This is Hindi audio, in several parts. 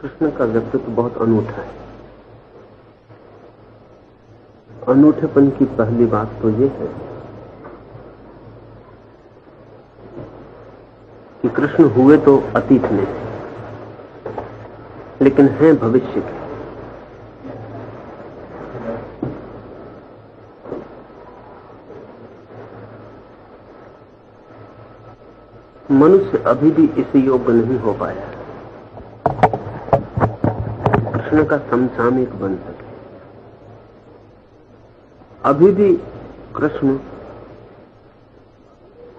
कृष्ण का व्यक्तित्व बहुत अनूठा है। अनूठेपन की पहली बात तो यह है कि कृष्ण हुए तो अतीत में, लेकिन हैं भविष्य के। मनुष्य अभी भी इस योग्य नहीं हो पाया कृष्ण का समसामयिक बन सके। अभी भी कृष्ण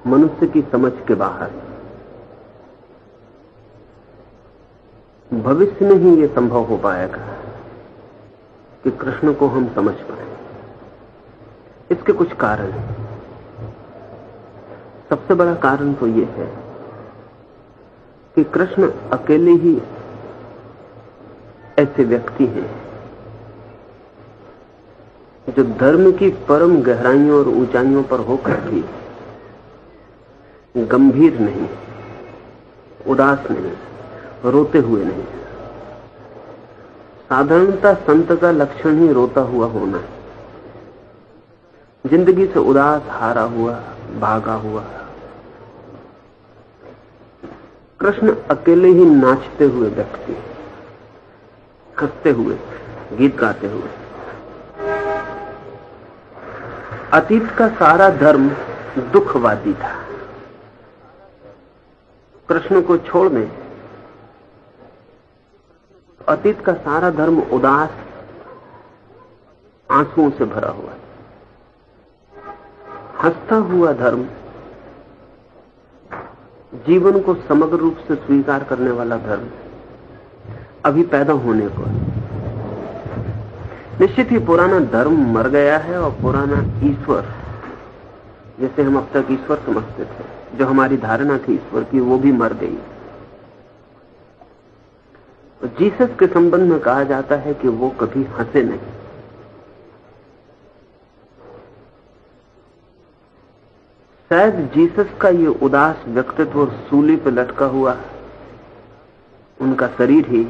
मनुष्य की समझ के बाहर है। भविष्य में ही यह संभव हो पाएगा कि कृष्ण को हम समझ पाए। इसके कुछ कारण हैं। सबसे बड़ा कारण तो यह है कि कृष्ण अकेले ही ऐसे व्यक्ति हैं जो धर्म की परम गहराइयों और ऊंचाइयों पर होकर भी गंभीर नहीं, उदास नहीं, रोते हुए नहीं। साधारणतः संत का लक्षण ही रोता हुआ होना है, जिंदगी से उदास, हारा हुआ, भागा हुआ। कृष्ण अकेले ही नाचते हुए व्यक्ति, हंसते हुए, गीत गाते हुए। अतीत का सारा धर्म दुखवादी था। कृष्ण को छोड़ दें, अतीत का सारा धर्म उदास, आंसुओं से भरा हुआ है। हंसता हुआ धर्म, जीवन को समग्र रूप से स्वीकार करने वाला धर्म अभी पैदा होने को है। निश्चित ही पुराना धर्म मर गया है और पुराना ईश्वर, जैसे हम अब तक ईश्वर समझते थे, जो हमारी धारणा थी ईश्वर की, वो भी मर गई। तो जीसस के संबंध में कहा जाता है कि वो कभी हंसे नहीं। शायद जीसस का ये उदास व्यक्तित्व और सूली पर लटका हुआ उनका शरीर ही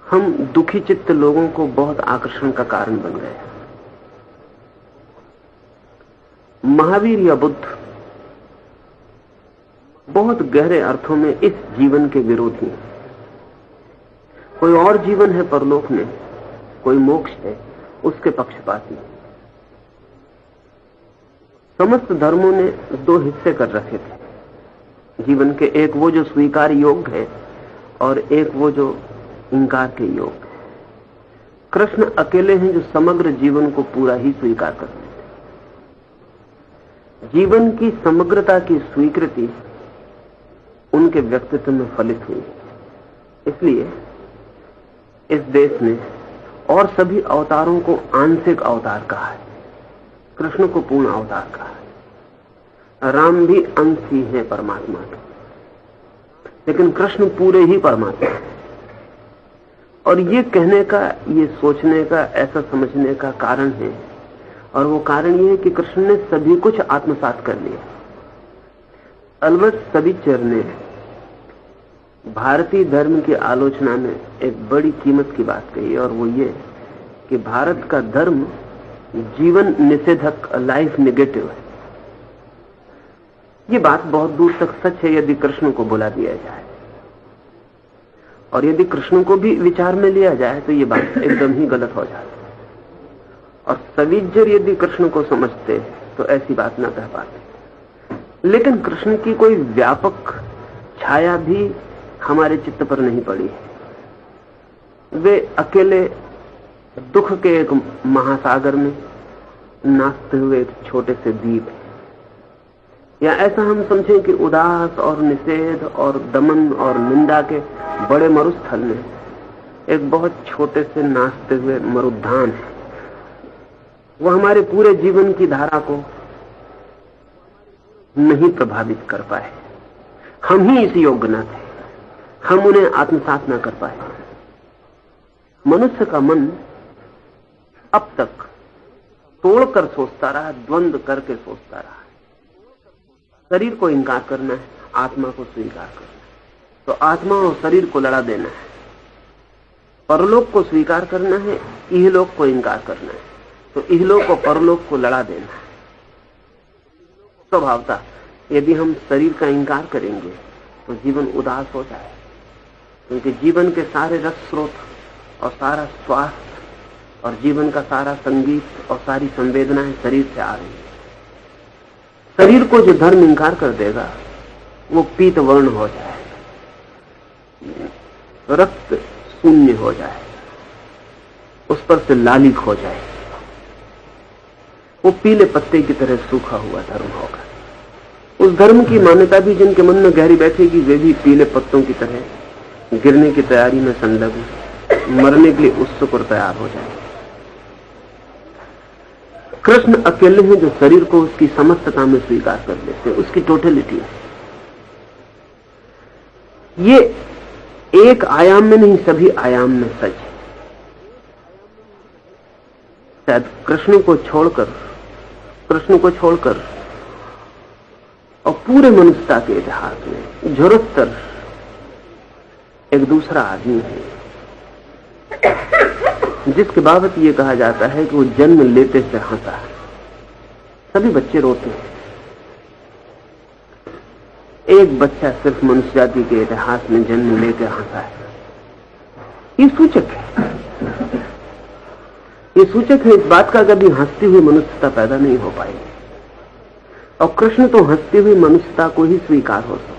हम दुखी चित्त लोगों को बहुत आकर्षण का कारण बन गए। महावीर या बुद्ध बहुत गहरे अर्थों में इस जीवन के विरोधी हैं। कोई और जीवन है परलोक में, कोई मोक्ष है, उसके पक्षपाती। समस्त धर्मों ने दो हिस्से कर रखे थे जीवन के, एक वो जो स्वीकार योग्य है और एक वो जो इंकार के योग्य है। कृष्ण अकेले हैं जो समग्र जीवन को पूरा ही स्वीकार करते थे। जीवन की समग्रता की स्वीकृति उनके व्यक्तित्व में फलित हुई। इसलिए इस देश ने और सभी अवतारों को आंशिक अवतार कहा है, कृष्ण को पूर्ण अवतार कहा है। राम भी अंश ही है परमात्मा के, लेकिन कृष्ण पूरे ही परमात्मा है। और ये कहने का, ये सोचने का, ऐसा समझने का कारण है, और वो कारण ये है कि कृष्ण ने सभी कुछ आत्मसात कर लिया। अलबत्त सविचर ने भारतीय धर्म की आलोचना में एक बड़ी कीमत की बात कही, और वो ये कि भारत का धर्म जीवन निषेधक, लाइफ नेगेटिव है। ये बात बहुत दूर तक सच है यदि कृष्ण को बुला दिया जाए, और यदि कृष्ण को भी विचार में लिया जाए तो ये बात एकदम ही गलत हो जाती। और सविजर यदि कृष्ण को समझते तो ऐसी बात न कह पाते। लेकिन कृष्ण की कोई व्यापक छाया भी हमारे चित्त पर नहीं पड़ी। वे अकेले दुख के एक महासागर में नाचते हुए एक छोटे से द्वीप, या ऐसा हम समझें कि उदास और निषेध और दमन और निंदा के बड़े मरुस्थल में एक बहुत छोटे से नाचते हुए मरुद्यान है। वो हमारे पूरे जीवन की धारा को नहीं प्रभावित कर पाए। हम ही इस योग्य न थे, हम उन्हें आत्मसात न कर पाए। मनुष्य का मन अब तक तोड़कर सोचता रहा, द्वंद्व करके सोचता रहा। शरीर को इंकार करना है, आत्मा को स्वीकार करना है, तो आत्मा और शरीर को लड़ा देना है। परलोक को स्वीकार करना है, इहलोक को इनकार करना है। तो इहलोक और परलोक को लड़ा देना है। स्वभावतः यदि हम शरीर का इंकार करेंगे तो जीवन उदास हो जाए, क्योंकि जीवन के सारे रस स्रोत और सारा स्वास्थ्य और जीवन का सारा संगीत और सारी संवेदनाएं शरीर से आ रही है। शरीर को जो धर्म इंकार कर देगा वो पीत वर्ण हो जाए, रक्त शून्य हो जाए, उस पर से लालिक हो जाए, वो पीले पत्ते की तरह सूखा हुआ धर्म होगा। उस धर्म की मान्यता भी जिनके मन में गहरी बैठेगी वे भी पीले पत्तों की तरह गिरने की तैयारी में संलग्न, मरने के लिए उत्सुक और तैयार हो जाए। कृष्ण अकेले हैं जो शरीर को उसकी समस्तता में स्वीकार कर लेते, उसकी टोटलिटी। ये एक आयाम में नहीं, सभी आयाम में सच है। शायद कृष्ण को छोड़कर और पूरे मनुष्यता के इतिहास में झुरस्तर एक दूसरा आदमी है जिसके बाबत यह कहा जाता है कि वो जन्म लेते से हंसा है। सभी बच्चे रोते हैं, एक बच्चा सिर्फ मनुष्य जाति के इतिहास में जन्म लेकर हंसा है। ये सूचक है इस बात का, कभी हंसती हुई मनुष्यता पैदा नहीं हो पाएगी। और कृष्ण तो हंसती हुई मनुष्यता को ही स्वीकार हो सकते,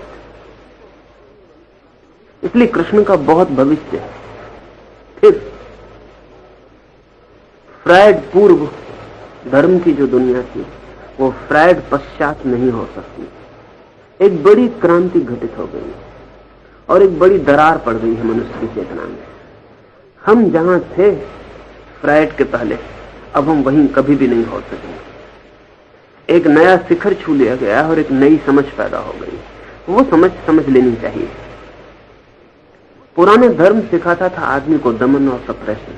इसलिए कृष्ण का बहुत भविष्य है। फिर फ्रायड पूर्व धर्म की जो दुनिया थी वो फ्रायड पश्चात नहीं हो सकती। एक बड़ी क्रांति घटित हो गई और एक बड़ी दरार पड़ गई है मनुष्य की चेतना में। हम जहां थे फ्रायड के पहले, अब हम वहीं कभी भी नहीं हो सकेंगे। एक नया शिखर छू लिया गया और एक नई समझ पैदा हो गई। वो समझ लेनी चाहिए। पुराना धर्म सिखाता था आदमी को दमन और सप्रेशन।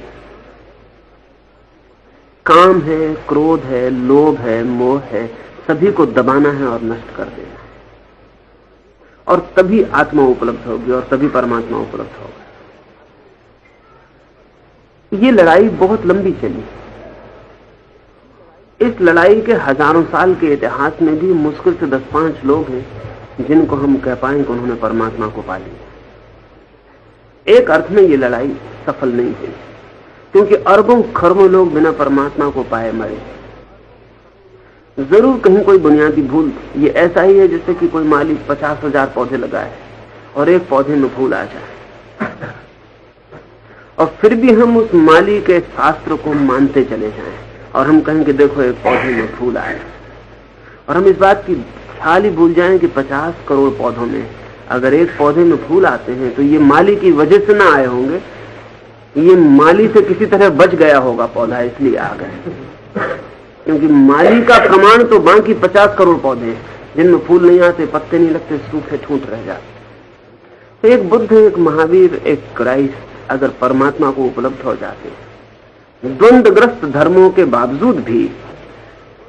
काम है, क्रोध है, लोभ है, मोह है, सभी को दबाना है और नष्ट कर देना है, और तभी आत्मा उपलब्ध होगी और तभी परमात्मा उपलब्ध होगा। ये लड़ाई बहुत लंबी चली। इस लड़ाई के हजारों साल के इतिहास में भी मुश्किल से 10-5 लोग हैं जिनको हम कह पाएं कि उन्होंने परमात्मा को पा लिया। एक अर्थ में ये लड़ाई सफल नहीं हुई, क्योंकि अरबों खरबों लोग बिना परमात्मा को पाए मरे। जरूर कहीं कोई बुनियादी भूल। ये ऐसा ही है जैसे कि कोई माली 50,000 पौधे लगाए और एक पौधे में फूल आ जाए, और फिर भी हम उस माली के शास्त्र को मानते चले जाएं और हम कहें कि देखो एक पौधे में फूल आए, और हम इस बात की ख्याल ही भूल जाएं कि 50 करोड़ पौधों में अगर एक पौधे में फूल आते हैं तो ये माली की वजह से ना आए होंगे, ये माली से किसी तरह बच गया होगा पौधा, इसलिए आ गए। क्योंकि माली का प्रमाण तो बाकी 50 करोड़ पौधे हैं जिनमें फूल नहीं आते, पत्ते नहीं लगते, सूखे ठूंठ रह जाते। तो एक बुद्ध, एक महावीर, एक क्राइस्ट अगर परमात्मा को उपलब्ध हो जाते द्वंद्वग्रस्त धर्मों के बावजूद भी,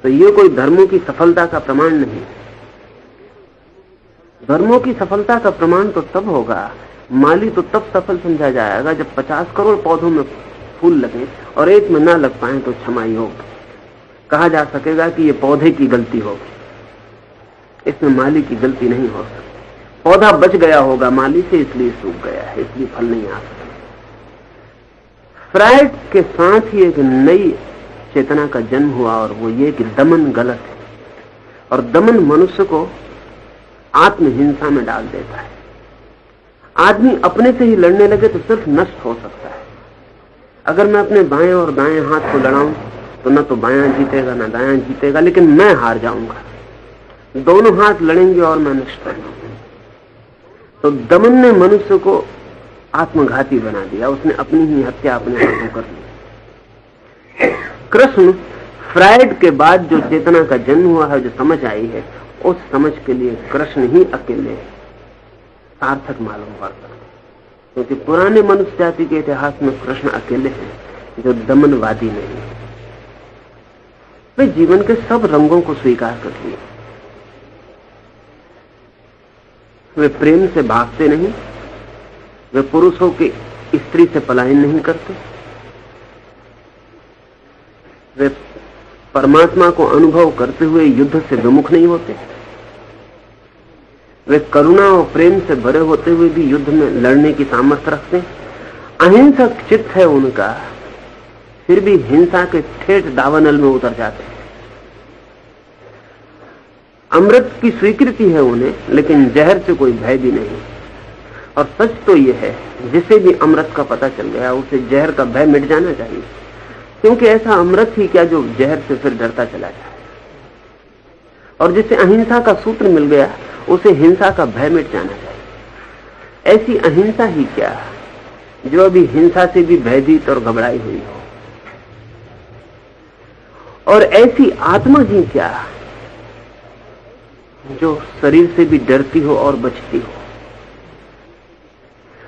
तो ये कोई धर्मों की सफलता का प्रमाण नहीं। धर्मों की सफलता का प्रमाण तो तब होगा, माली तो तब सफल समझा जाएगा जब 50 करोड़ पौधों में फूल लगे और एक में ना लग पाए तो क्षमाई होगी। कहा जा सकेगा कि ये पौधे की गलती होगी, इसमें माली की गलती नहीं हो सकती। पौधा बच गया होगा माली से, इसलिए सूख गया है, इसलिए फल नहीं आ सकता। फ्रायड के साथ ही एक नई चेतना का जन्म हुआ, और वो ये कि दमन गलत है, और दमन मनुष्य को आत्महिंसा में डाल देता है। आदमी अपने से ही लड़ने लगे तो सिर्फ नष्ट हो सकता है। अगर मैं अपने बाएं और दाएं हाथ को लड़ाऊं तो न तो बायां जीतेगा न दायां जीतेगा, लेकिन मैं हार जाऊंगा। दोनों हाथ लड़ेंगे और मैं नष्ट हो जाऊंगा। तो दमन ने मनुष्य को आत्मघाती बना दिया, उसने अपनी ही हत्या अपने हाथों कर ली। कृष्ण फ्रायड के बाद जो चेतना का जन्म हुआ है, जो समझ आई है, उस समझ के लिए कृष्ण ही अकेले सार्थक मालूम पड़ता है। क्योंकि पुराने मनुष्य जाति के इतिहास में कृष्ण अकेले हैं जो दमनवादी नहीं। वे जीवन के सब रंगों को स्वीकार कर लिए। वे प्रेम से भागते नहीं, वे पुरुषों के स्त्री से पलायन नहीं करते, वे परमात्मा को अनुभव करते हुए युद्ध से विमुख नहीं होते, वे करुणा और प्रेम से भरे होते हुए भी युद्ध में लड़ने की सामर्थ्य रखते हैं। अहिंसक चित्त है उनका, फिर भी हिंसा के ठेठ दावानल में उतर जाते हैं। अमृत की स्वीकृति है उन्हें, लेकिन जहर से कोई भय भी नहीं। और सच तो यह है, जिसे भी अमृत का पता चल गया उसे जहर का भय मिट जाना चाहिए, क्योंकि ऐसा अमृत ही क्या जो जहर से फिर डरता चला जाए। और जिसे अहिंसा का सूत्र मिल गया उसे हिंसा का भय मिट जाना चाहिए। ऐसी अहिंसा ही क्या जो अभी हिंसा से भी भयभीत और घबराई हुई हो, और ऐसी आत्मा ही क्या जो शरीर से भी डरती हो और बचती हो।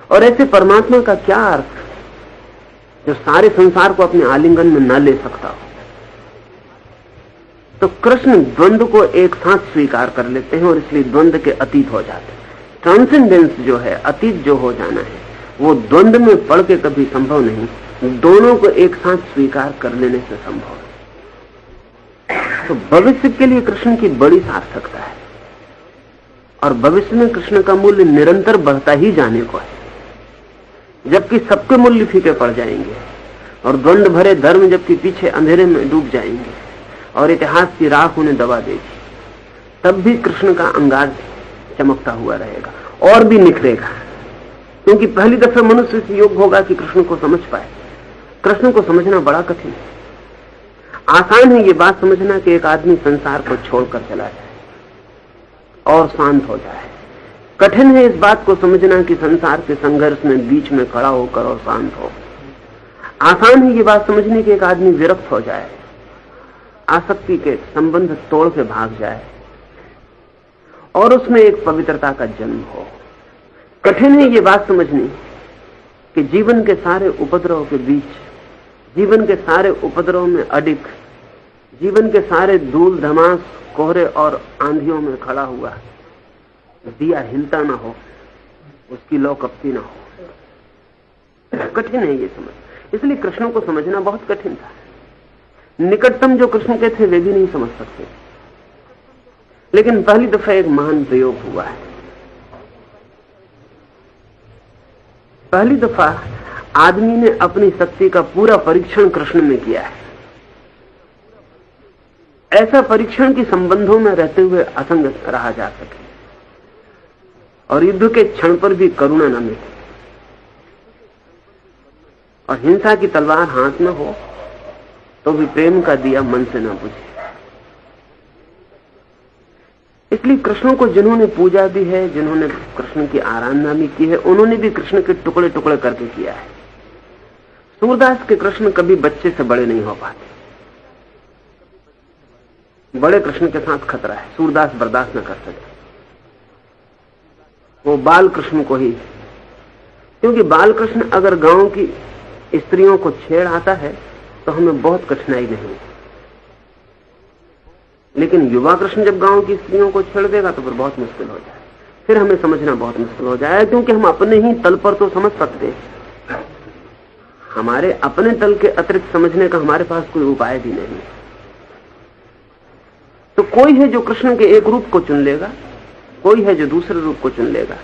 और ऐसे परमात्मा का क्या अर्थ जो सारे संसार को अपने आलिंगन में न ले सकता हो। तो कृष्ण द्वंद्व को एक साथ स्वीकार कर लेते हैं और इसलिए द्वंद्व के अतीत हो जाते हैं। ट्रांसेंडेंस जो है, अतीत जो हो जाना है, वो द्वंद्व में पड़ के कभी संभव नहीं, दोनों को एक साथ स्वीकार कर लेने से संभव है। तो भविष्य के लिए कृष्ण की बड़ी सार्थकता है, और भविष्य में कृष्ण का मूल्य निरंतर बढ़ता ही जाने को है, जबकि सबके मूल्य फीके पड़ जाएंगे और द्वंद्व भरे धर्म जबकि पीछे अंधेरे में डूब जाएंगे और इतिहास की राख उन्हें दबा देगी, तब भी कृष्ण का अंगार चमकता हुआ रहेगा और भी निखरेगा, क्योंकि पहली दफे मनुष्य इस योग्य होगा कि कृष्ण को समझ पाए। कृष्ण को समझना बड़ा कठिन है। आसान है ये बात समझना कि एक आदमी संसार को छोड़कर चला जाए और शांत हो जाए। कठिन है इस बात को समझना कि संसार के संघर्ष में बीच में खड़ा होकर और शांत हो। आसान है ये बात समझने कि एक आदमी विरक्त हो जाए, आसक्ति के संबंध तोड़ के भाग जाए और उसमें एक पवित्रता का जन्म हो। कठिन है ये बात समझनी कि जीवन के सारे उपद्रव के बीच, जीवन के सारे उपद्रव में अडिग, जीवन के सारे धूल धमास कोहरे और आंधियों में खड़ा हुआ दिया हिलता ना हो, उसकी लौ कपती ना हो। कठिन है ये समझ, इसलिए कृष्ण को समझना बहुत कठिन था। निकटतम जो कृष्ण के थे वे भी नहीं समझ सकते, लेकिन पहली दफा एक महान प्रयोग हुआ है। पहली दफा आदमी ने अपनी शक्ति का पूरा परीक्षण कृष्ण में किया है। ऐसा परीक्षण की संबंधों में रहते हुए असंग रहा जा सके और युद्ध के क्षण पर भी करुणा न मिले और हिंसा की तलवार हाथ में हो तो भी प्रेम का दिया मन से न बुझे। इसलिए कृष्ण को जिन्होंने पूजा भी है, जिन्होंने कृष्ण की आराधना भी की है, उन्होंने भी कृष्ण के टुकड़े टुकड़े करके किया है। सूरदास के कृष्ण कभी बच्चे से बड़े नहीं हो पाते। बड़े कृष्ण के साथ खतरा है, सूरदास बर्दाश्त न कर सके। वो बाल कृष्ण को ही, क्योंकि बाल कृष्ण अगर गांव की स्त्रियों को छेड़ आता है तो हमें बहुत कठिनाई नहीं, लेकिन युवा कृष्ण जब गांव की स्त्रियों को छेड़ देगा तो फिर बहुत मुश्किल हो जाए, फिर हमें समझना बहुत मुश्किल हो जाए, क्योंकि हम अपने ही तल पर तो समझ सकते हैं, हमारे अपने तल के अतिरिक्त समझने का हमारे पास कोई उपाय भी नहीं। तो कोई है जो कृष्ण के एक रूप को चुन लेगा, कोई है जो दूसरे रूप को चुन लेगा।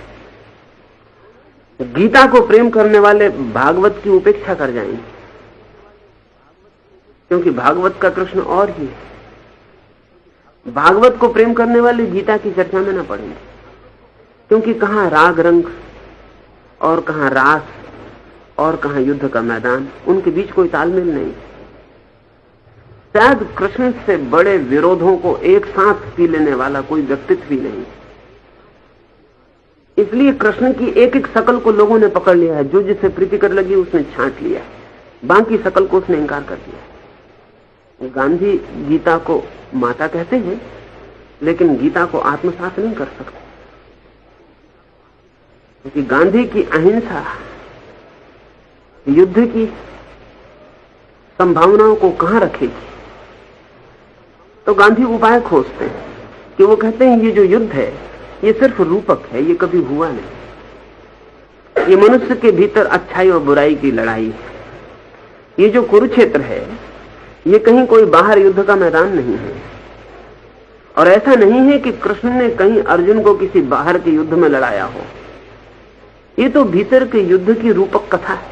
गीता को प्रेम करने वाले भागवत की उपेक्षा कर जाएंगे, क्योंकि भागवत का कृष्ण और ही है। भागवत को प्रेम करने वाले गीता की चर्चा में न पड़ेंगे, क्योंकि कहां राग रंग और कहां रास और कहां युद्ध का मैदान, उनके बीच कोई तालमेल नहीं। शायद कृष्ण से बड़े विरोधों को एक साथ पी लेने वाला कोई व्यक्तित्व ही नहीं। इसलिए कृष्ण की एक एक शकल को लोगों ने पकड़ लिया है, जो जिसे प्रीतिकर लगी उसने छांट लिया, बाकी शकल को उसने इंकार कर दिया। गांधी गीता को माता कहते हैं, लेकिन गीता को आत्मसात नहीं कर सकते, क्योंकि गांधी की अहिंसा युद्ध की संभावनाओं को कहां रखेगी। तो गांधी उपाय खोजते हैं कि वो कहते हैं ये जो युद्ध है ये सिर्फ रूपक है, ये कभी हुआ नहीं। ये मनुष्य के भीतर अच्छाई और बुराई की लड़ाई है। ये जो कुरुक्षेत्र है, ये कहीं कोई बाहर युद्ध का मैदान नहीं है, और ऐसा नहीं है कि कृष्ण ने कहीं अर्जुन को किसी बाहर के युद्ध में लड़ाया हो। ये तो भीतर के युद्ध की रूपक कथा है,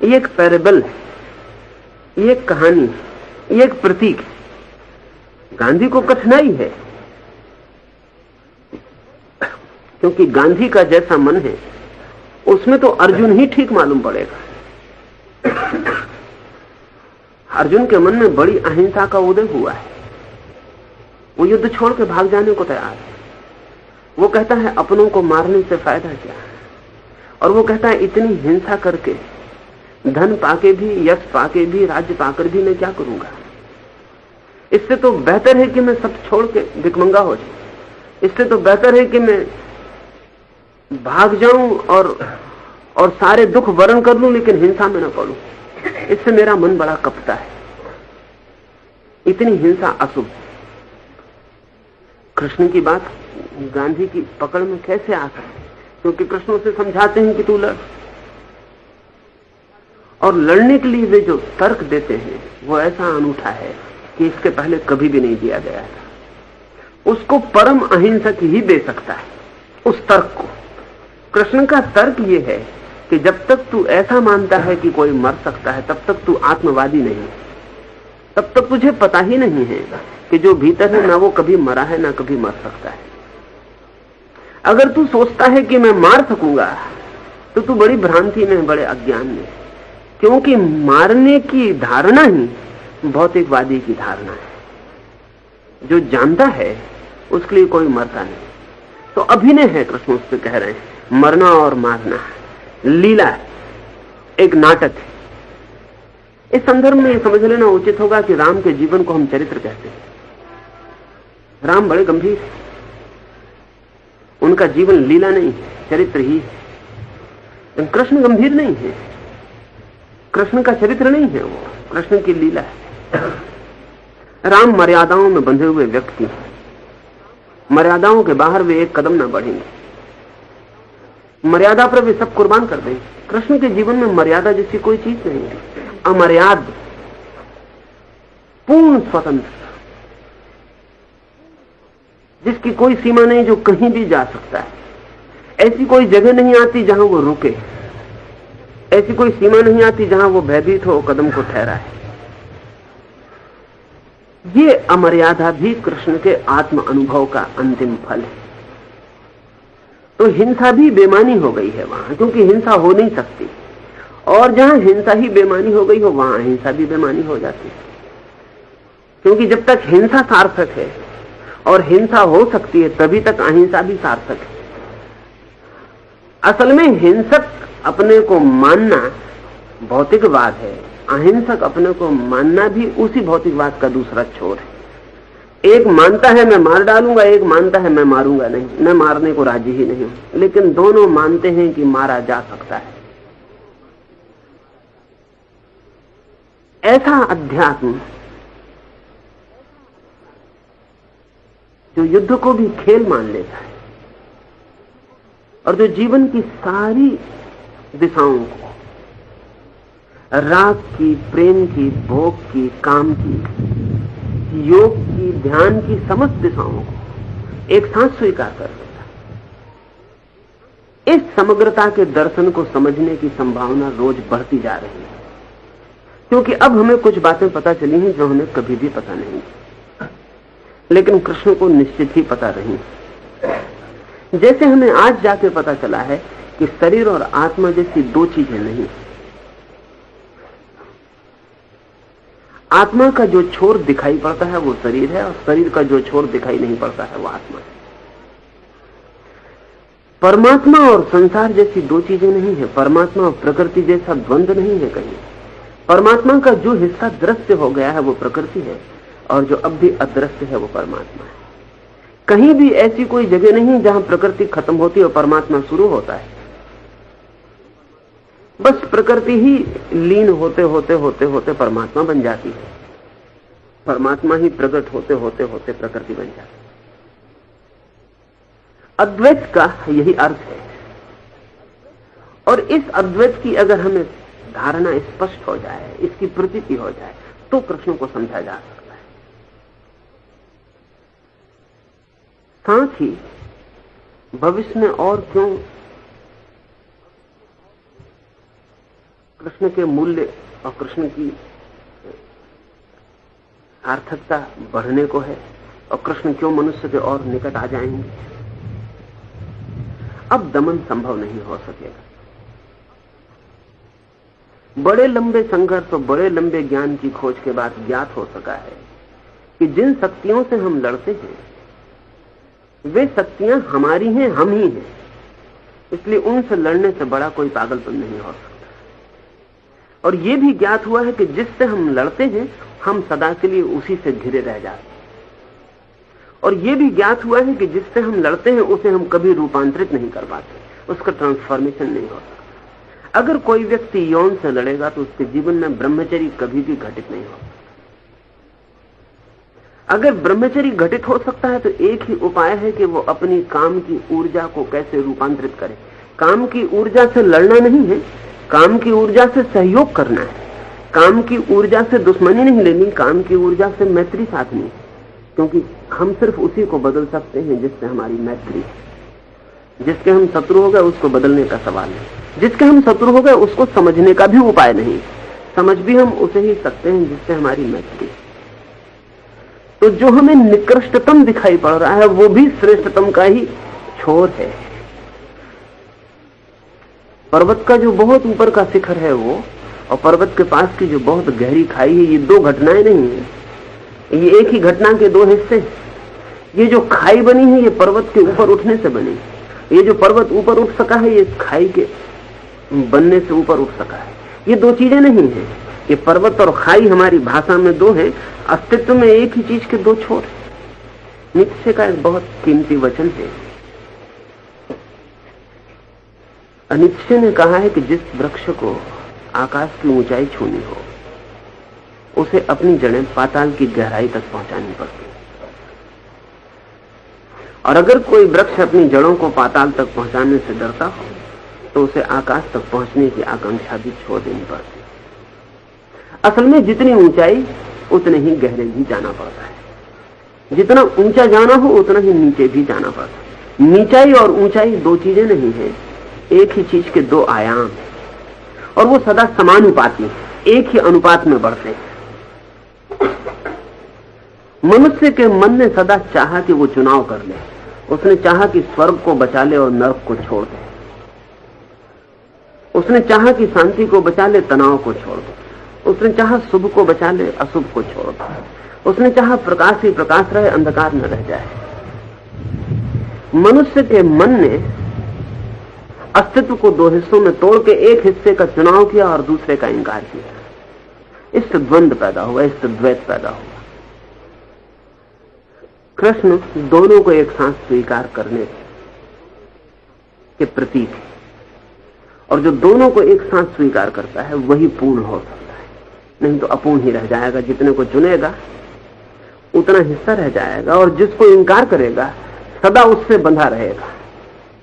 ये एक पैरेबल है, ये एक कहानी है, ये एक प्रतीक है। गांधी को कठिनाई है, क्योंकि गांधी का जैसा मन है उसमें तो अर्जुन ही ठीक मालूम पड़ेगा। अर्जुन के मन में बड़ी अहिंसा का उदय हुआ है, वो युद्ध छोड़ के भाग जाने को तैयार है। वो कहता है अपनों को मारने से फायदा क्या है, और वो कहता है इतनी हिंसा करके, धन पाके भी, यश पाके भी, राज्य पाकर भी मैं क्या करूंगा। इससे तो बेहतर है कि मैं सब छोड़ के भिखमंगा हो जाऊं। इससे तो बेहतर है कि मैं भाग जाऊं और सारे दुख वरण कर लूं, लेकिन हिंसा में न पड़ूं। इससे मेरा मन बड़ा कपता है। इतनी हिंसा अशुभ। कृष्ण की बात गांधी की पकड़ में कैसे आ सकती, क्योंकि कृष्ण उसे समझाते हैं कि तू लड़, और लड़ने के लिए वे जो तर्क देते हैं वो ऐसा अनूठा है कि इसके पहले कभी भी नहीं दिया गया था। उसको परम अहिंसक ही दे सकता है, उस तर्क को। कृष्ण का तर्क ये है कि जब तक तू ऐसा मानता है कि कोई मर सकता है, तब तक तू आत्मवादी नहीं, तब तक तुझे पता ही नहीं है कि जो भीतर है ना वो कभी मरा है ना कभी मर सकता है। अगर तू सोचता है कि मैं मार सकूंगा तो तू बड़ी भ्रांति में, बड़े अज्ञान में, क्योंकि मारने की धारणा ही भौतिकवादी की धारणा है। जो जानता है उसके लिए कोई मरता नहीं। तो अभिनय है, कृष्ण उससे कह रहे हैं, मरना और मारना लीला है, एक नाटक है। इस संदर्भ में समझ लेना उचित होगा कि राम के जीवन को हम चरित्र कहते हैं। राम बड़े गंभीर है, उनका जीवन लीला नहीं है, चरित्र ही है। कृष्ण गंभीर नहीं है, कृष्ण का चरित्र नहीं है, वो कृष्ण की लीला है। राम मर्यादाओं में बंधे हुए व्यक्ति हैं, मर्यादाओं के बाहर वे एक कदम न बढ़ेंगे, मर्यादा पर वे सब कुर्बान कर देंगे। कृष्ण के जीवन में मर्यादा जैसी कोई चीज नहीं है। अमर्याद, पूर्ण स्वतंत्र, जिसकी कोई सीमा नहीं, जो कहीं भी जा सकता है। ऐसी कोई जगह नहीं आती जहां वो रुके, ऐसी कोई सीमा नहीं आती जहां वो भयभीत हो कदम को ठहराए। ये अमर्यादा भी कृष्ण के आत्म अनुभव का अंतिम फल है। तो हिंसा भी बेमानी हो गई है वहां, क्योंकि हिंसा हो नहीं सकती, और जहां हिंसा ही बेमानी हो गई हो वहां अहिंसा भी बेमानी हो जाती है। क्योंकि जब तक हिंसा सार्थक है और हिंसा हो सकती है, तभी तक अहिंसा भी सार्थक है। असल में हिंसक अपने को मानना भौतिकवाद है, अहिंसक अपने को मानना भी उसी भौतिकवाद का दूसरा छोर है। एक मानता है मैं मार डालूंगा, एक मानता है मैं मारूंगा नहीं, मैं मारने को राजी ही नहीं हूं, लेकिन दोनों मानते हैं कि मारा जा सकता है। ऐसा अध्यात्म जो युद्ध को भी खेल मान लेता है और जो जीवन की सारी दिशाओं को, राग की, प्रेम की, भोग की, काम की, योग की, ध्यान की, समस्त दिशाओं को एक साथ स्वीकार कर लेता है। इस समग्रता के दर्शन को समझने की संभावना रोज बढ़ती जा रही है, क्योंकि अब हमें कुछ बातें पता चली हैं जो हमें कभी भी पता नहीं, लेकिन कृष्ण को निश्चित ही पता रही। जैसे हमें आज जाके पता चला है कि शरीर और आत्मा जैसी दो चीजें नहीं। आत्मा का जो छोर दिखाई पड़ता है वो शरीर है, और शरीर का जो छोर दिखाई नहीं पड़ता है वो आत्मा है। परमात्मा और संसार जैसी दो चीजें नहीं है, परमात्मा और प्रकृति जैसा द्वंद्व नहीं है कहीं। परमात्मा का जो हिस्सा दृश्य हो गया है वो प्रकृति है, और जो अब भी अदृश्य है वो परमात्मा है। कहीं भी ऐसी कोई जगह नहीं जहां प्रकृति खत्म होती और परमात्मा शुरू होता है। बस प्रकृति ही लीन होते होते होते होते परमात्मा बन जाती है, परमात्मा ही प्रकट होते होते होते प्रकृति बन जाती है। अद्वैत का यही अर्थ है और इस अद्वैत की अगर हमें धारणा स्पष्ट हो जाए, इसकी प्रतीति हो जाए, तो कृष्ण को समझा जा सकता है। साथ ही भविष्य में और क्यों कृष्ण के मूल्य और कृष्ण की सार्थकता बढ़ने को है, और कृष्ण क्यों मनुष्य के और निकट आ जाएंगे। अब दमन संभव नहीं हो सकेगा। बड़े लंबे संघर्ष और बड़े लंबे ज्ञान की खोज के बाद ज्ञात हो सका है कि जिन शक्तियों से हम लड़ते हैं वे शक्तियां हमारी हैं, हम ही हैं। इसलिए उनसे लड़ने से बड़ा कोई पागलपन नहीं हो सकता। और यह भी ज्ञात हुआ है कि जिससे हम लड़ते हैं हम सदा के लिए उसी से घिरे रह जाते हैं। और यह भी ज्ञात हुआ है कि जिससे हम लड़ते हैं उसे हम कभी रूपांतरित नहीं कर पाते, उसका ट्रांसफॉर्मेशन नहीं हो सकता। अगर कोई व्यक्ति यौन से लड़ेगा तो उसके जीवन में ब्रह्मचर्य कभी भी घटित नहीं हो सकता। अगर ब्रह्मचर्य घटित हो सकता है तो एक ही उपाय है कि वो अपनी काम की ऊर्जा को कैसे रूपांतरित करे। काम की ऊर्जा से लड़ना नहीं है, काम की ऊर्जा से सहयोग करना है। काम की ऊर्जा से दुश्मनी नहीं लेनी, काम की ऊर्जा से मैत्री साधनी है। क्योंकि हम सिर्फ उसी को बदल सकते हैं जिससे हमारी मैत्री है। जिसके हम शत्रु हो गए उसको बदलने का सवाल है, जिसके हम शत्रु हो गए उसको समझने का भी उपाय नहीं। समझ भी हम उसे ही सकते हैं जिससे हमारी मैत्री है। तो जो हमें निकृष्टतम दिखाई पड़ रहा है वो भी श्रेष्ठतम का ही छोर है। पर्वत का जो बहुत ऊपर का शिखर है वो, और पर्वत के पास की जो बहुत गहरी खाई है, ये दो घटनाएं नहीं है, ये एक ही घटना के दो हिस्से। ये जो खाई बनी है ये पर्वत के ऊपर उठने से बनी। ये जो पर्वत ऊपर उठ सका है ये खाई के बनने से ऊपर उठ सका है। ये दो चीजें नहीं है। ये पर्वत और खाई हमारी भाषा में दो है, अस्तित्व में एक ही चीज के दो छोर है। नीत्शे का एक बहुत कीमती वचन है। नीत्शे ने कहा है कि जिस वृक्ष को आकाश की ऊंचाई छूनी हो उसे अपनी जड़ें पाताल की गहराई तक पहुंचानी पड़ती। और अगर कोई वृक्ष अपनी जड़ों को पाताल तक पहुंचाने से डरता हो तो उसे आकाश तक पहुंचने की आकांक्षा भी छोड़ देनी पड़ती। असल में जितनी ऊंचाई उतने ही गहरे भी जाना पड़ता है। जितना ऊंचा जाना हो उतना ही नीचे भी जाना पड़ता है। नीचाई और ऊंचाई दो चीजें नहीं है, एक ही चीज के दो आयाम हैं। और वो सदा समानुपाती है, एक ही अनुपात में बढ़ते हैं। मनुष्य के मन ने सदा चाहा कि वो चुनाव कर ले। उसने चाहा कि स्वर्ग को बचा ले और नरक को छोड़ दे। उसने चाहा कि शांति को बचा ले, तनाव को छोड़ दे। उसने चाहा शुभ को बचा ले, अशुभ को छोड़ दे। उसने चाहा प्रकाश ही प्रकाश रहे, अंधकार न रह जाए। मनुष्य के मन ने अस्तित्व को दो हिस्सों में तोड़ के एक हिस्से का चुनाव किया और दूसरे का इंकार किया। इससे द्वंद्व पैदा हुआ, इससे द्वैत पैदा हुआ। कृष्ण दोनों को एक साथ स्वीकार करने के प्रतीक है, और जो दोनों को एक साथ स्वीकार करता है वही पूर्ण हो सकता है, नहीं तो अपूर्ण ही रह जाएगा। जितने को चुनेगा उतना हिस्सा रह जाएगा, और जिसको इंकार करेगा सदा उससे बंधा रहेगा,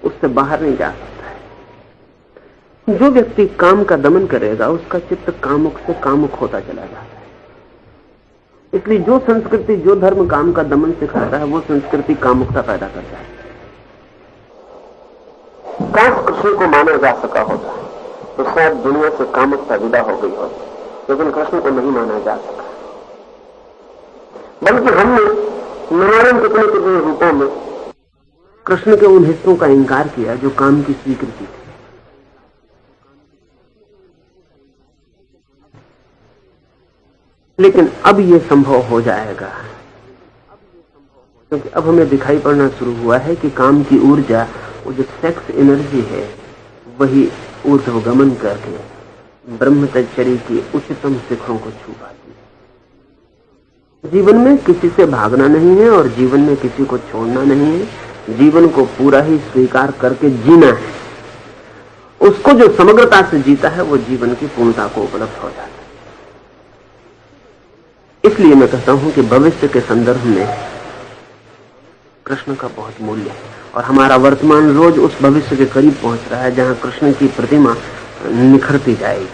उससे बाहर नहीं जा सकता है। जो व्यक्ति काम का दमन करेगा उसका चित्त कामुक से कामुक होता चला जाता है। इसलिए जो संस्कृति, जो धर्म काम का दमन सिखाता है वो संस्कृति कामुकता पैदा करता है। काश कृष्ण को माना जा सका होता तो शायद दुनिया से कामुकता विदा हो गई होती, लेकिन कृष्ण को नहीं माना जा सका। बल्कि हमने नारायण कितने कितने रूपों में कृष्ण के उन हिस्सों का इंकार किया जो काम की स्वीकृति थी। लेकिन अब यह संभव हो जाएगा, क्योंकि अब हमें दिखाई पड़ना शुरू हुआ है कि काम की ऊर्जा, वो जो सेक्स एनर्जी है, वही ऊर्ध्वगमन करके ब्रह्मचर्य की उच्चतम शिखरों को छू पाती है। जीवन में किसी से भागना नहीं है और जीवन में किसी को छोड़ना नहीं है। जीवन को पूरा ही स्वीकार करके जीना है। उसको जो समग्रता से जीता है वो जीवन की पूर्णता को उपलब्ध हो जाता है। इसलिए मैं कहता हूं कि भविष्य के संदर्भ में कृष्ण का बहुत मूल्य है। और हमारा वर्तमान रोज उस भविष्य के करीब पहुंच रहा है जहां कृष्ण की प्रतिमा निखरती जाएगी।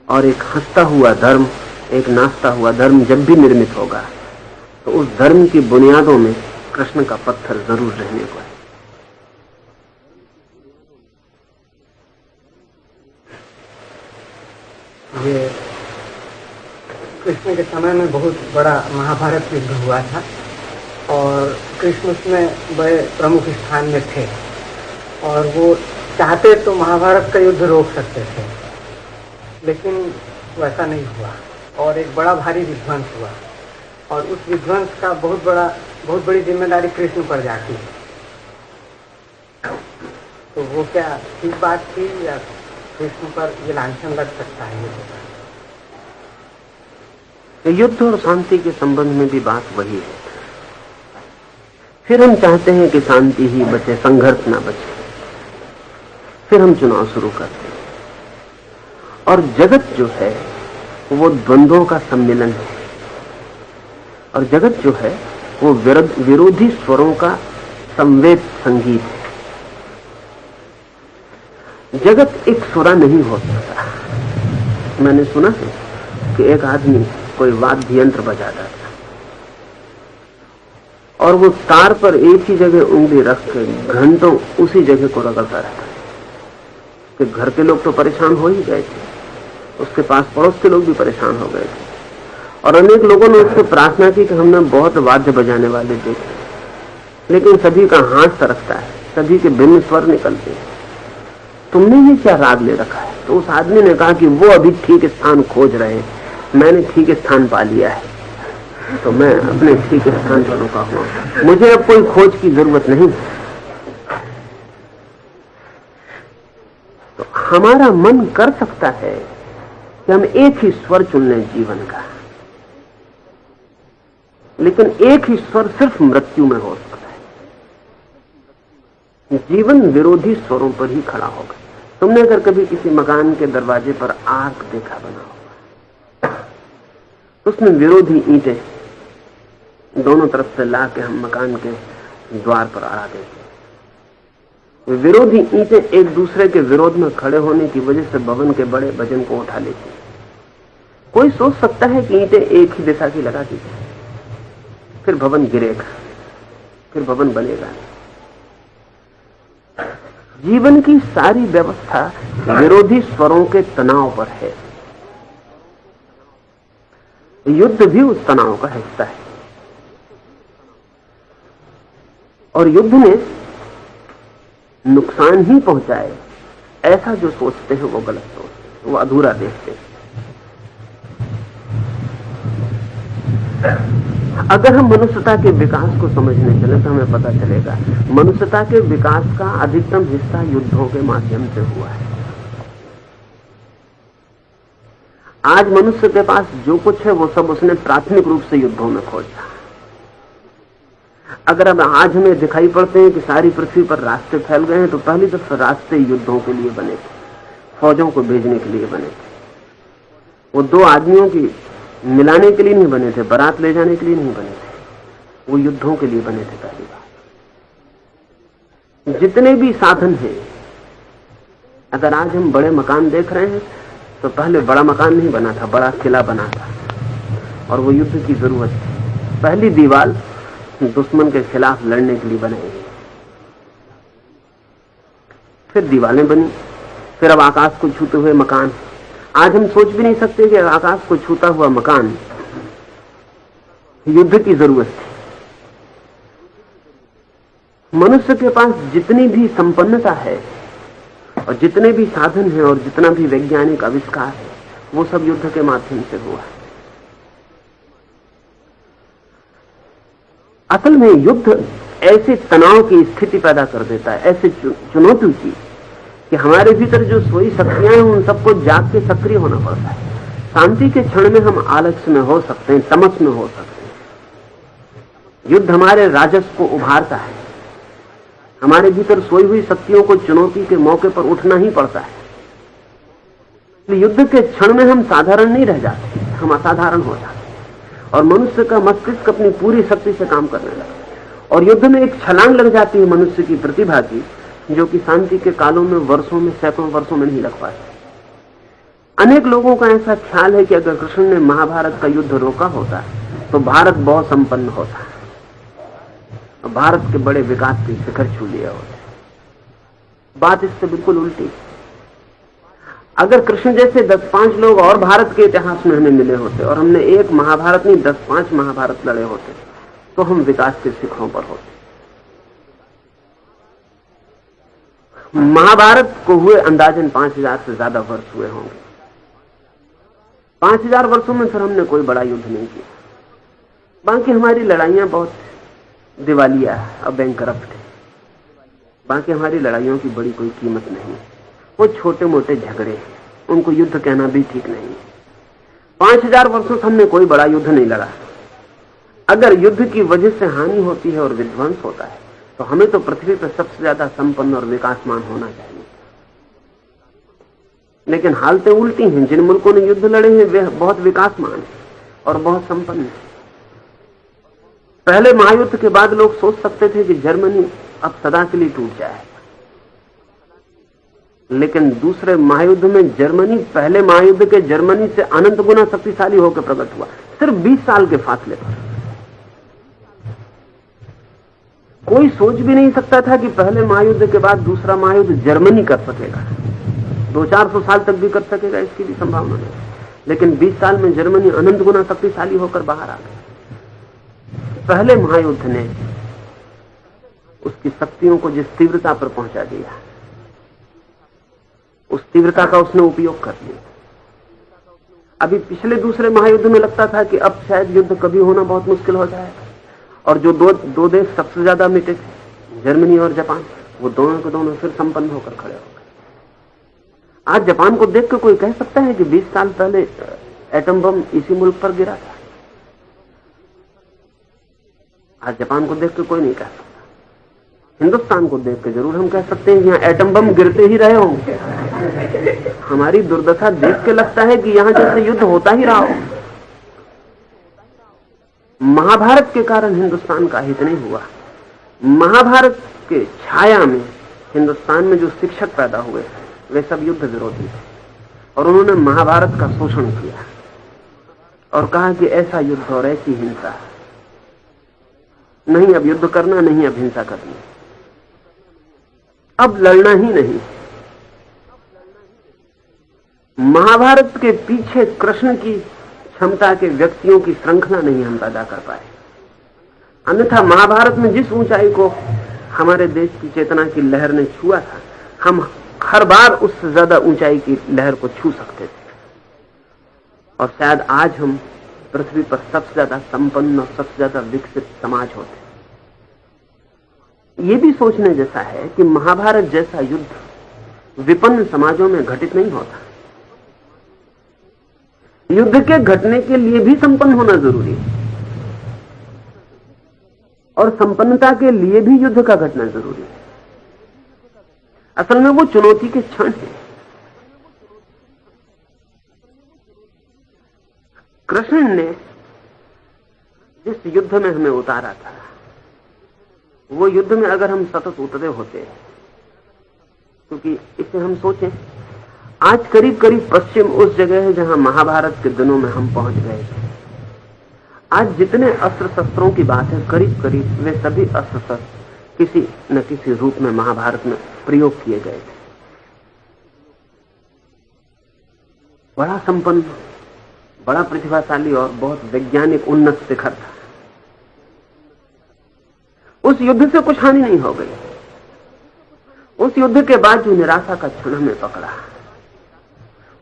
और एक हंसता हुआ धर्म, एक नाचता हुआ धर्म जब भी निर्मित होगा तो उस धर्म की बुनियादों में कृष्ण का पत्थर जरूर रहने को है। ये कृष्ण के समय में बहुत बड़ा महाभारत युद्ध हुआ था और कृष्ण उसमें बड़े प्रमुख स्थान में थे और वो चाहते तो महाभारत का युद्ध रोक सकते थे, लेकिन वैसा नहीं हुआ और एक बड़ा भारी विध्वंस हुआ और उस विध्वंस का बहुत बड़ी जिम्मेदारी कृष्ण पर जाती है। तो वो क्या ठीक बात थी या कृष्ण पर ये लांछन लग सकता है? ये युद्ध और शांति के संबंध में भी बात वही है। फिर हम चाहते हैं कि शांति ही बचे, संघर्ष ना बचे, फिर हम चुनाव शुरू करते हैं। और जगत जो है वो द्वंद्वों का सम्मेलन है और जगत जो है वो विरोधी स्वरों का संवेद संगीत है। जगत एक सुरा नहीं हो सकता। मैंने सुना है कि एक आदमी कोई वाद्य यंत्र बजाता था और वो तार पर एक ही जगह उंगली रख के घंटों उसी जगह को रगड़ता रहता कि घर के लोग तो परेशान हो ही गए थे, उसके पास पड़ोस के लोग भी परेशान हो गए थे और अनेक लोगों ने उससे प्रार्थना की कि हमने बहुत वाद्य बजाने वाले देखे, लेकिन सभी का हाथ सरकता है, सभी के भिन्न स्वर निकलते हैं, तुमने ये क्या राग ले रखा है? तो उस आदमी ने कहा कि वो अभी ठीक स्थान खोज रहे हैं, मैंने ठीक स्थान पा लिया है, तो मैं अपने ठीक स्थान पर रुका हुआ, मुझे अब कोई खोज की जरूरत नहीं। तो हमारा मन कर सकता है कि हम एक ही स्वर चुन लें जीवन का, लेकिन एक ही स्वर सिर्फ मृत्यु में हो सकता है। जीवन विरोधी स्वरों पर ही खड़ा होगा। तुमने अगर कभी किसी मकान के दरवाजे पर आग देखा बना होगा तो उसमें विरोधी ईंटें दोनों तरफ से ला के हम मकान के द्वार पर अड़ा देते हैं। विरोधी ईंटें एक दूसरे के विरोध में खड़े होने की वजह से भवन के बड़े वजन को उठा लेती हैं। कोई सोच सकता है कि ईंटें एक ही दिशा की लगा दी जाए, फिर भवन गिरेगा, फिर भवन बनेगा। जीवन की सारी व्यवस्था विरोधी स्वरों के तनाव पर है। युद्ध भी उस तनाव का हिस्सा है और युद्ध में नुकसान ही पहुंचाए ऐसा जो सोचते हैं वो गलत सोचते हैं, वो अधूरा देखते हैं। अगर हम मनुष्यता के विकास को समझने चले तो हमें पता चलेगा मनुष्यता के विकास का अधिकतम हिस्सा युद्धों के माध्यम से हुआ है। आज मनुष्य के पास जो कुछ है वो सब उसने प्राथमिक रूप से युद्धों में खोजा। अगर अब आज हमें दिखाई पड़ते हैं कि सारी पृथ्वी पर रास्ते फैल गए हैं तो पहली दफा रास्ते युद्धों के लिए बने थे, फौजों को भेजने के लिए बने थे। वो दो आदमियों की मिलाने के लिए नहीं बने थे, बारात ले जाने के लिए नहीं बने थे, वो युद्धों के लिए बने थे। पहली बात, जितने भी साधन हैं, अगर आज हम बड़े मकान देख रहे हैं तो पहले बड़ा मकान नहीं बना था, बड़ा किला बना था और वो युद्ध की जरूरत थी। पहली दीवार दुश्मन के खिलाफ लड़ने के लिए बनाई गई, फिर दीवारें बनी, फिर अब आकाश को छूते हुए मकान। आज हम सोच भी नहीं सकते कि आकाश को छूता हुआ मकान युद्ध की जरूरत थी। मनुष्य के पास जितनी भी संपन्नता है और जितने भी साधन हैं और जितना भी वैज्ञानिक आविष्कार है वो सब युद्ध के माध्यम से हुआ है। असल में युद्ध ऐसे तनाव की स्थिति पैदा कर देता है, ऐसे चुनौती की कि हमारे भीतर जो सोई शक्तियां हैं उन सबको जाग के सक्रिय होना पड़ता है। शांति के क्षण में हम आलस्य में हो सकते हैं, तमस में हो सकते हैं। युद्ध हमारे राजस को उभारता है, हमारे भीतर सोई हुई शक्तियों को चुनौती के मौके पर उठना ही पड़ता है। युद्ध के क्षण में हम साधारण नहीं रह जाते, हम असाधारण हो जाते और मनुष्य का मस्तिष्क अपनी पूरी शक्ति से काम करने लगता है और युद्ध में एक छलांग लग जाती है मनुष्य की प्रतिभा की, जो कि शांति के कालों में वर्षों में सैकड़ों वर्षों में नहीं लग पाती। अनेक लोगों का ऐसा ख्याल है कि अगर कृष्ण ने महाभारत का युद्ध रोका होता तो भारत बहुत संपन्न होता और भारत के बड़े विकास के शिखर छू लिए होते। बात इससे बिल्कुल उल्टी। अगर कृष्ण जैसे 10-5 लोग और भारत के इतिहास में हमें मिले होते और हमने एक महाभारत नहीं 10-5 महाभारत लड़े होते तो हम विकास के शिखरों पर होते। महाभारत को हुए अंदाजन 5000 से ज्यादा वर्ष हुए होंगे। 5000 वर्षों में फिर हमने कोई बड़ा युद्ध नहीं किया। बाकी हमारी लड़ाइयां बहुत दिवालिया और बैंकरप्ट है। बाकी हमारी लड़ाइयों की बड़ी कोई कीमत नहीं। वो छोटे मोटे झगड़े हैं, उनको युद्ध कहना भी ठीक नहीं। 5000 वर्षों से हमने कोई बड़ा युद्ध नहीं लड़ा। अगर युद्ध की वजह से हानि होती है और विध्वंस होता है तो हमें तो पृथ्वी पर सबसे ज्यादा संपन्न और विकासमान होना चाहिए। लेकिन हालतें उल्टी हैं। जिन मुल्कों ने युद्ध लड़े हैं वे बहुत विकासमान हैं और बहुत संपन्न हैं। पहले महायुद्ध के बाद लोग सोच सकते थे कि जर्मनी अब सदा के लिए टूट जाए, लेकिन दूसरे महायुद्ध में जर्मनी पहले महायुद्ध के जर्मनी से अनंत गुना शक्तिशाली होकर प्रकट हुआ, सिर्फ 20 साल के फासले पर। कोई सोच भी नहीं सकता था कि पहले महायुद्ध के बाद दूसरा महायुद्ध जर्मनी कर सकेगा। 200-400 साल तक भी कर सकेगा, इसकी भी संभावना नहीं। लेकिन 20 साल में जर्मनी अनंत गुना शक्तिशाली होकर बाहर आ गई। पहले महायुद्ध ने उसकी शक्तियों को जिस तीव्रता पर पहुंचा दिया, उस तीव्रता का उसने उपयोग कर लिया। अभी पिछले दूसरे महायुद्ध में लगता था कि अब शायद युद्ध कभी होना बहुत मुश्किल हो जाएगा, और जो दो देश सबसे ज्यादा मिटे थे, जर्मनी और जापान, वो दोनों के दोनों फिर संपन्न होकर खड़े हो गए। आज जापान को देख कर कोई कह सकता है कि 20 साल पहले एटम बम इसी मुल्क पर गिरा था? आज जापान को देख कर कोई नहीं कह सकता। हिंदुस्तान को देख कर जरूर हम कह सकते हैं कि यहाँ एटम बम गिरते ही रहे होंगे। हमारी दुर्दशा देख के लगता है कि यहां जैसे युद्ध होता ही रहा हो। महाभारत के कारण हिंदुस्तान का हित नहीं हुआ। महाभारत के छाया में हिंदुस्तान में जो शिक्षक पैदा हुए वे सब युद्ध विरोधी थे, और उन्होंने महाभारत का शोषण किया और कहा कि ऐसा युद्ध और ऐसी हिंसा नहीं, अब युद्ध करना नहीं, अब हिंसा करनी, अब लड़ना ही नहीं। महाभारत के पीछे कृष्ण की क्षमता के व्यक्तियों की श्रृंखला नहीं हम पैदा कर पाए। अन्यथा महाभारत में जिस ऊंचाई को हमारे देश की चेतना की लहर ने छुआ था, हम हर बार उससे ज्यादा ऊंचाई की लहर को छू सकते थे, और शायद आज हम पृथ्वी पर सबसे ज्यादा संपन्न और सबसे ज्यादा विकसित समाज होते। ये भी सोचने जैसा है कि महाभारत जैसा युद्ध विपन्न समाजों में घटित नहीं होता। युद्ध के घटने के लिए भी संपन्न होना जरूरी है, और संपन्नता के लिए भी युद्ध का घटना जरूरी है। असल में वो चुनौती के क्षण है। कृष्ण ने जिस युद्ध में हमें उतारा था, वो युद्ध में अगर हम सतत उतरे होते, क्योंकि इसे हम सोचें, आज करीब करीब पश्चिम उस जगह है जहां महाभारत के दिनों में हम पहुंच गए थे। आज जितने अस्त्र शस्त्रों की बात है, करीब करीब वे सभी अस्त्र शस्त्र किसी न किसी रूप में महाभारत में प्रयोग किए गए थे। बड़ा संपन्न, बड़ा प्रतिभाशाली और बहुत वैज्ञानिक उन्नत शिखर था। उस युद्ध से कुछ हानि नहीं हो गई। उस युद्ध के बाद जो निराशा का क्षण हमें पकड़ा,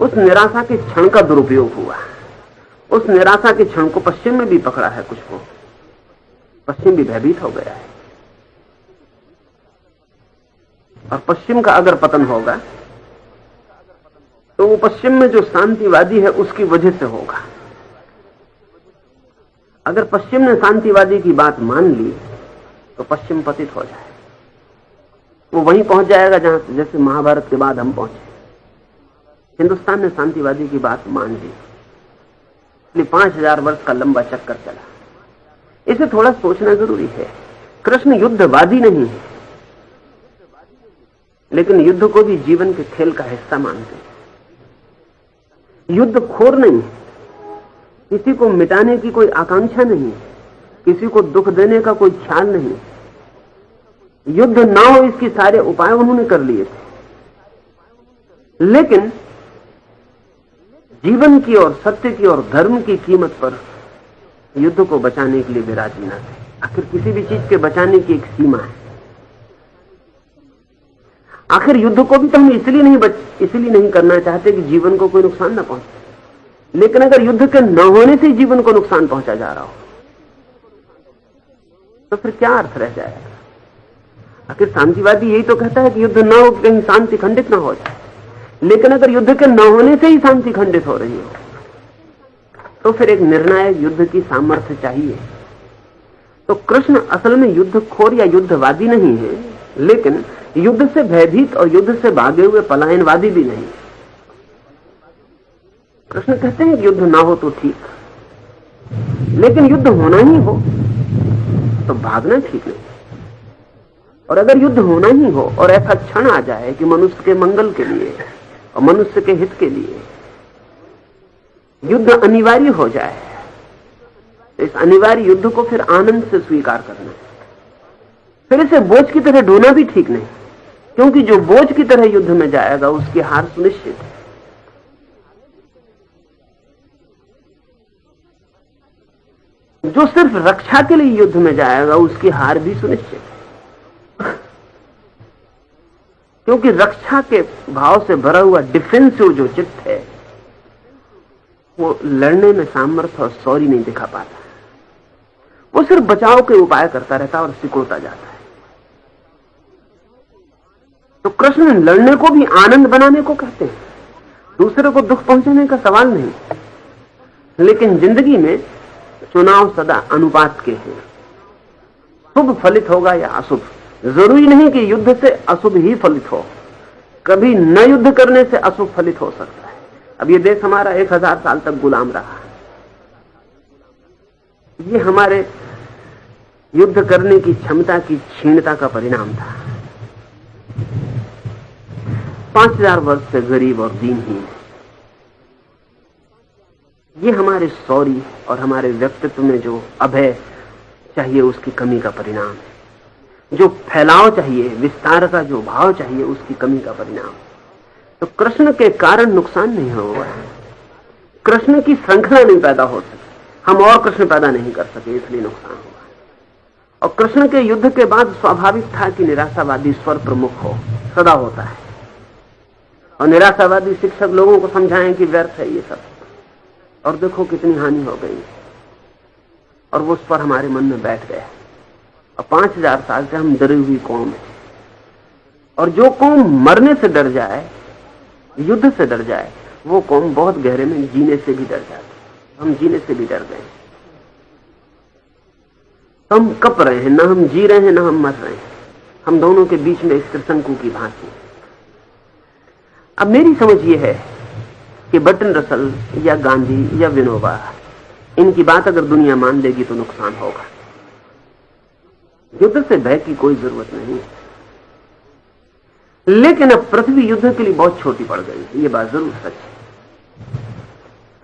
उस निराशा के क्षण का दुरुपयोग हुआ। उस निराशा के क्षण को पश्चिम में भी पकड़ा है कुछ को। पश्चिम भी भयभीत हो गया है, और पश्चिम का अगर पतन होगा तो वो पश्चिम में जो शांतिवादी है उसकी वजह से होगा। अगर पश्चिम ने शांतिवादी की बात मान ली तो पश्चिम पतित हो जाए। वो वहीं पहुंच जाएगा जहां जैसे महाभारत के बाद हम पहुंचे। हिंदुस्तान ने शांतिवादी की बात मान ली, इसलिए 5000 वर्ष का लंबा चक्कर चला। इसे थोड़ा सोचना जरूरी है कृष्ण युद्धवादी नहीं है, लेकिन युद्ध को भी जीवन के खेल का हिस्सा मानते हैं। युद्ध खोर नहीं है, किसी को मिटाने की कोई आकांक्षा नहीं, किसी को दुख देने का कोई ख्याल नहीं। युद्ध ना हो इसके सारे उपाय उन्होंने कर लिए थे, लेकिन जीवन की और सत्य की और धर्म की कीमत पर युद्ध को बचाने के लिए वे राजी न थे। आखिर किसी भी चीज के बचाने की एक सीमा है। आखिर युद्ध को भी तो हम इसलिए नहीं करना चाहते कि जीवन को कोई नुकसान न पहुंचे। लेकिन अगर युद्ध के न होने से जीवन को नुकसान पहुंचा जा रहा हो तो फिर क्या अर्थ रह जाएगा? आखिर शांतिवादी यही तो कहता है कि युद्ध न हो, कहीं शांति खंडित न हो जाए। लेकिन अगर युद्ध के न होने से ही शांति खंडित हो रही हो तो फिर एक निर्णायक युद्ध की सामर्थ्य चाहिए। तो कृष्ण असल में युद्धखोर या युद्धवादी नहीं है, लेकिन युद्ध से भयभीत और युद्ध से भागे हुए पलायनवादी भी नहीं। कृष्ण कहते हैं कि युद्ध ना हो तो ठीक, लेकिन युद्ध होना ही हो तो भागना ठीक नहीं। और अगर युद्ध होना ही हो और ऐसा क्षण आ जाए कि मनुष्य के मंगल के लिए और मनुष्य के हित के लिए युद्ध अनिवार्य हो जाए, तो इस अनिवार्य युद्ध को फिर आनंद से स्वीकार करना, फिर इसे बोझ की तरह ढोना भी ठीक नहीं, क्योंकि जो बोझ की तरह युद्ध में जाएगा उसकी हार सुनिश्चित है। जो सिर्फ रक्षा के लिए युद्ध में जाएगा उसकी हार भी सुनिश्चित है, क्योंकि रक्षा के भाव से भरा हुआ डिफेंसिव जो चित्त है वो लड़ने में सामर्थ्य और शौर्य नहीं दिखा पाता। वो सिर्फ बचाव के उपाय करता रहता है और सिकुड़ता जाता है। तो कृष्ण लड़ने को भी आनंद बनाने को कहते हैं, दूसरे को दुख पहुंचाने का सवाल नहीं। लेकिन जिंदगी में चुनाव सदा अनुपात के हैं, शुभ फलित होगा या अशुभ। जरूरी नहीं कि युद्ध से अशुभ ही फलित हो, कभी न युद्ध करने से अशुभ फलित हो सकता है। अब ये देश हमारा 1000 साल तक गुलाम रहा, ये हमारे युद्ध करने की क्षमता की क्षीणता का परिणाम था। 5000 वर्ष से गरीब और दीनहीन, ये हमारे शौर्य और हमारे व्यक्तित्व में जो अभय चाहिए उसकी कमी का परिणाम है। जो फैलाव चाहिए, विस्तार का जो भाव चाहिए, उसकी कमी का परिणाम। तो कृष्ण के कारण नुकसान नहीं हुआ, कृष्ण की श्रृंखला नहीं पैदा हो सकी, हम और कृष्ण पैदा नहीं कर सके, इसलिए नुकसान हुआ। और कृष्ण के युद्ध के बाद स्वाभाविक था कि निराशावादी स्वर प्रमुख हो, सदा होता है, और निराशावादी शिक्षक लोगों को समझाएं कि व्यर्थ है ये सब, और देखो कितनी हानि हो गई, और वो उस पर हमारे मन में बैठ गया। और 5000 साल से हम डरी हुई कौम है, और जो कौम मरने से डर जाए, युद्ध से डर जाए, वो कौम बहुत गहरे में जीने से भी डर जाती। हम जीने से भी डर गए, तो हम कप रहे हैं, ना हम जी रहे हैं ना हम मर रहे हैं, हम दोनों के बीच में एक त्रिशंकु की भांति। अब मेरी समझ ये है कि बर्ट्रैंड रसल या गांधी या विनोबा, इनकी बात अगर दुनिया मान लेगी तो नुकसान होगा। युद्ध से भय की कोई जरूरत नहीं, लेकिन अब पृथ्वी युद्ध के लिए बहुत छोटी पड़ गई है, ये बात जरूर सच है।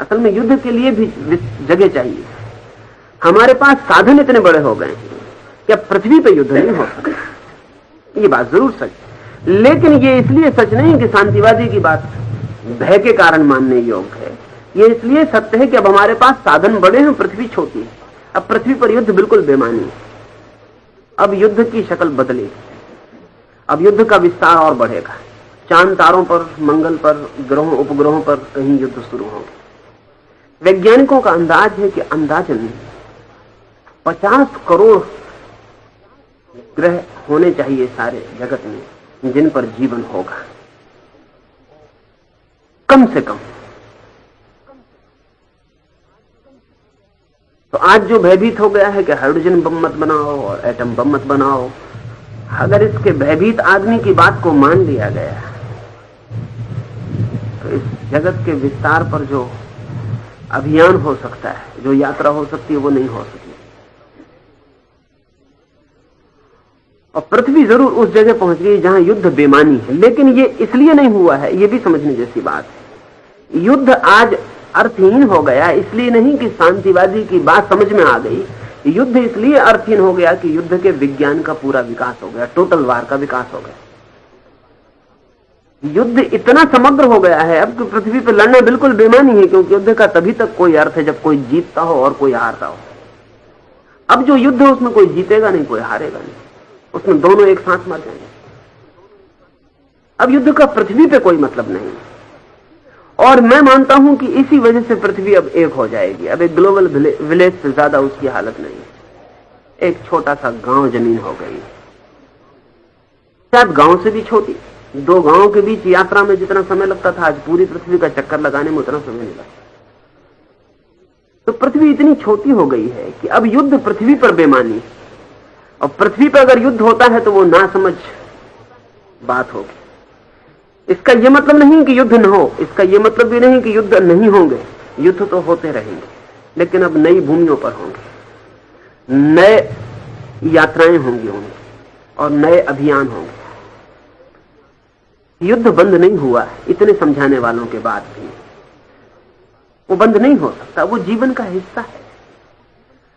असल में युद्ध के लिए भी जगह चाहिए। हमारे पास साधन इतने बड़े हो गए हैं कि अब पृथ्वी पे युद्ध नहीं हो सकता, ये बात जरूर सच है। लेकिन ये इसलिए सच नहीं कि शांतिवादी की बात भय के कारण मानने योग्य है, ये इसलिए सत्य है कि अब हमारे पास साधन बड़े हैं, पृथ्वी छोटी है। अब पृथ्वी पर युद्ध बिल्कुल बेमानी है। अब युद्ध की शक्ल बदलेगी, अब युद्ध का विस्तार और बढ़ेगा। चांद तारों पर, मंगल पर, ग्रहों उपग्रहों पर कहीं युद्ध शुरू होंगे। वैज्ञानिकों का अंदाज है कि अंदाजन 50 करोड़ ग्रह होने चाहिए सारे जगत में जिन पर जीवन होगा, कम से कम। तो आज जो भयभीत हो गया है कि हाइड्रोजन बम मत बनाओ और एटम बम मत बनाओ, अगर इसके भयभीत आदमी की बात को मान लिया गया तो इस जगत के विस्तार पर जो अभियान हो सकता है, जो यात्रा हो सकती है, वो नहीं हो सकती। और पृथ्वी जरूर उस जगह पहुंच गई जहां युद्ध बेमानी है, लेकिन ये इसलिए नहीं हुआ है, ये भी समझने जैसी बात है। युद्ध आज अर्थहीन हो गया इसलिए नहीं कि शांतिवादी की बात समझ में आ गई, युद्ध इसलिए अर्थहीन हो गया कि युद्ध के विज्ञान का पूरा विकास हो गया, टोटल वार का विकास हो गया। युद्ध इतना समग्र हो गया है अब कि पृथ्वी पर लड़ना बिल्कुल बेमानी है, क्योंकि युद्ध का तभी तक कोई अर्थ है जब कोई जीतता हो और कोई हारता हो। अब जो युद्ध है उसमें कोई जीतेगा नहीं, कोई हारेगा नहीं, उसमें दोनों एक साथ मर जाएंगे। अब युद्ध का पृथ्वी पे कोई मतलब नहीं, और मैं मानता हूं कि इसी वजह से पृथ्वी अब एक हो जाएगी। अब एक ग्लोबल विलेज से ज्यादा उसकी हालत नहीं है। एक छोटा सा गांव जमीन हो गई, शायद गांव से भी छोटी। 2 गांवों के बीच यात्रा में जितना समय लगता था, आज पूरी पृथ्वी का चक्कर लगाने में उतना समय नहीं लगता। तो पृथ्वी इतनी छोटी हो गई है कि अब युद्ध पृथ्वी पर बेमानी है, और पृथ्वी पर अगर युद्ध होता है तो वो नासमझ बात होगी। इसका यह मतलब नहीं कि युद्ध न हो, इसका यह मतलब भी नहीं कि युद्ध नहीं होंगे, युद्ध तो होते रहेंगे, लेकिन अब नई भूमियों पर होंगे, नए यात्राएं होंगी उनकी, और नए अभियान होंगे। युद्ध बंद नहीं हुआ इतने समझाने वालों के बाद भी, वो बंद नहीं हो सकता, वो जीवन का हिस्सा है।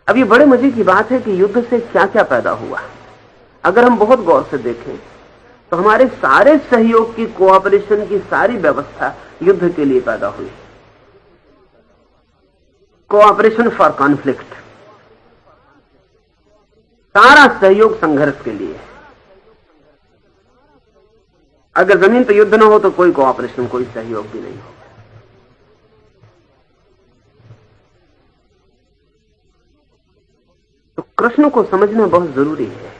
अब ये बड़े मजे की बात है कि युद्ध से क्या क्या पैदा हुआ। अगर हम बहुत गौर से देखें तो हमारे सारे सहयोग की, कोऑपरेशन की सारी व्यवस्था युद्ध के लिए पैदा हुई। कोऑपरेशन फॉर कॉन्फ्लिक्ट, सारा सहयोग संघर्ष के लिए। अगर जमीन पर युद्ध न हो तो कोई कोऑपरेशन, कोई सहयोग भी नहीं होगा। तो कृष्ण को समझना बहुत जरूरी है।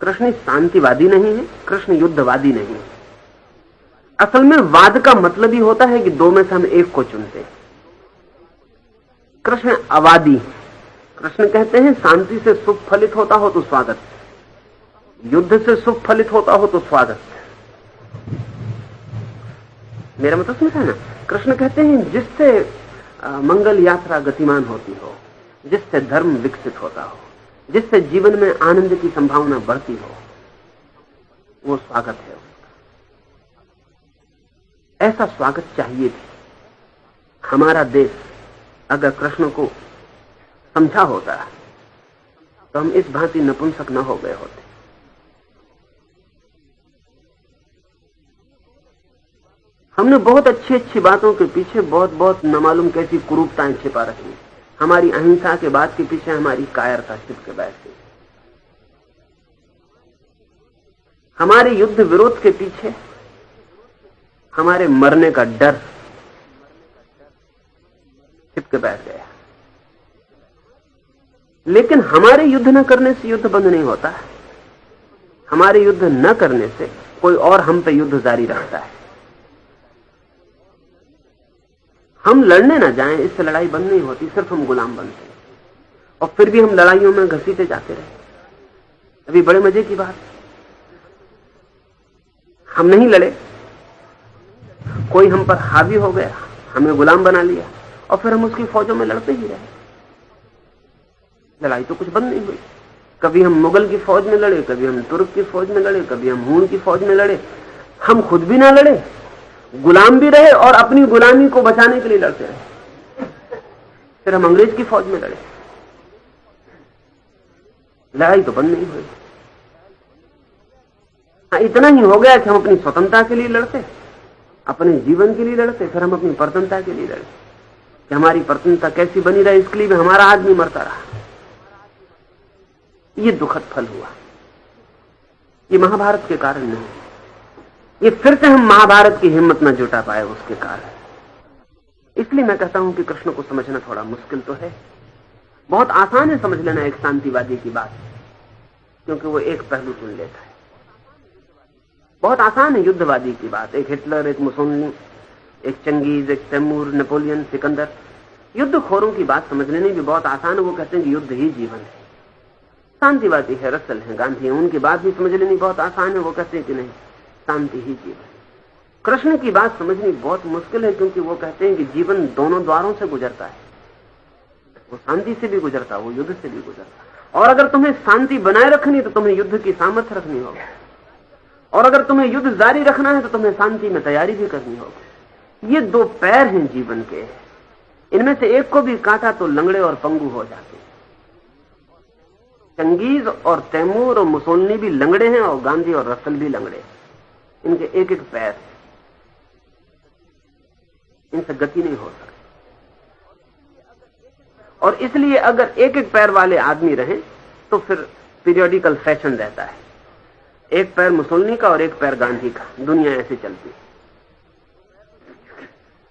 कृष्ण शांतिवादी नहीं है, कृष्ण युद्धवादी नहीं है। असल में वाद का मतलब ही होता है कि 2 में से हम एक को चुनते हैं। कृष्ण अवादी है। कृष्ण कहते हैं शांति से सुख फलित होता हो तो स्वागत, युद्ध से सुख फलित होता हो तो स्वागत। मेरा मतलब समझा ना? कृष्ण कहते हैं जिससे मंगल यात्रा गतिमान होती हो, जिससे धर्म विकसित होता हो, जिससे जीवन में आनंद की संभावना बढ़ती हो, वो स्वागत है उसका। ऐसा स्वागत चाहिए भी। हमारा देश अगर कृष्ण को समझा होता तो हम इस भांति नपुंसक न हो गए होते। हमने बहुत अच्छी अच्छी बातों के पीछे बहुत न मालूम कैसी कुरूपताएं छिपा रखी। हमारी अहिंसा के बात के पीछे हमारी कायरता छिप के बैठ गई। हमारे युद्ध विरोध के पीछे हमारे मरने का डर छिप के बैठ गया। लेकिन हमारे युद्ध न करने से युद्ध बंद नहीं होता। हमारे युद्ध न करने से कोई और हम पे युद्ध जारी रखता है। हम लड़ने ना जाएं, इससे लड़ाई बंद नहीं होती, सिर्फ हम गुलाम बनते हैं। और फिर भी हम लड़ाइयों में घसीटे जाते रहे। अभी बड़े मजे की बात, हम नहीं लड़े, कोई हम पर हावी हो गया, हमें गुलाम बना लिया, और फिर हम उसकी फौजों में लड़ते ही रहे। लड़ाई तो कुछ बंद नहीं हुई। कभी हम मुगल की फौज में लड़े, कभी हम तुर्क की फौज में लड़े, कभी हम हूण की फौज में लड़े। हम खुद भी ना लड़े, गुलाम भी रहे, और अपनी गुलामी को बचाने के लिए लड़ते रहे। फिर हम अंग्रेज की फौज में लड़े। लड़ाई तो बंद नहीं हुई। इतना ही हो गया कि हम अपनी स्वतंत्रता के लिए लड़ते, अपने जीवन के लिए लड़ते, फिर हम अपनी प्रतंत्रता के लिए लड़ते कि हमारी प्रतंत्रता कैसी बनी रहे, इसके लिए भी हमारा आदमी मरता रहा। ये दुखद फल हुआ। ये महाभारत के कारण नहीं, ये फिर से हम महाभारत की हिम्मत न जुटा पाए उसके कारण। इसलिए मैं कहता हूं कि कृष्ण को समझना थोड़ा मुश्किल तो है। बहुत आसान है समझ लेना एक शांतिवादी की बात, क्योंकि वो एक पहलू चुन लेता है। बहुत आसान है युद्धवादी की बात, एक हिटलर, एक मुसोलिनी, एक चंगेज, एक तैमूर, नेपोलियन, सिकंदर। युद्धखोरों की बात समझ लेनी भी बहुत आसान है। वो कहते हैं कि युद्ध ही जीवन है। शांतिवादी है, रसल है, गांधी है, उनकी बात भी समझ लेनी बहुत आसान है। वो कहते हैं कि नहीं, शांति ही जीवन। कृष्ण की बात समझनी बहुत मुश्किल है, क्योंकि वो कहते हैं कि जीवन दोनों द्वारों से गुजरता है। वो शांति से भी गुजरता, वो युद्ध से भी गुजरता। और अगर तुम्हें शांति बनाए रखनी तो तुम्हें युद्ध की सामर्थ्य रखनी होगी, और अगर तुम्हें युद्ध जारी रखना है तो तुम्हें शांति में तैयारी भी करनी होगी। ये दो पैर हैं जीवन के, इनमें से एक को भी काटा तो लंगड़े और पंगु हो जाते। चंगेज और तैमूर और मुसोलिनी भी लंगड़े हैं, और गांधी और रसल भी लंगड़े हैं। इनके एक एक पैर, इनसे गति नहीं हो सकती। और इसलिए अगर एक एक पैर वाले आदमी रहे तो फिर पीरियोडिकल फैशन रहता है, एक पैर मुसोलिनी का और एक पैर गांधी का, दुनिया ऐसे चलती है।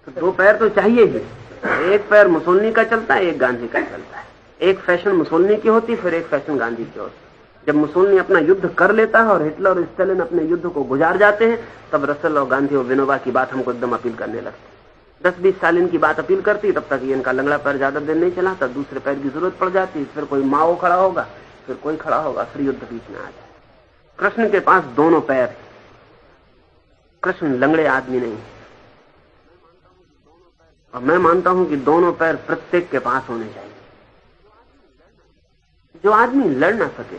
तो दो पैर तो चाहिए ही, एक पैर मुसोलिनी का चलता है, एक गांधी का चलता है। एक फैशन मुसोलिनी की होती, फिर एक फैशन गांधी की होती। जब मुसोलिनी अपना युद्ध कर लेता है और हिटलर और स्टालिन अपने युद्ध को गुजार जाते हैं, तब रसल और गांधी और विनोबा की बात हमको एकदम अपील करने लगती। 10-20 साल इनकी बात अपील करती, तब तक इनका लंगड़ा पैर ज्यादा देर नहीं चला, तब दूसरे पैर की जरूरत पड़ जाती, फिर कोई माओ खड़ा होगा, फिर कोई खड़ा होगा, फिर युद्ध बीच में आ जाए। कृष्ण के पास दोनों पैर, कृष्ण लंगड़े आदमी नहीं। और मैं मानता हूं कि दोनों पैर प्रत्येक के पास होने चाहिए। जो आदमी लड़ ना सके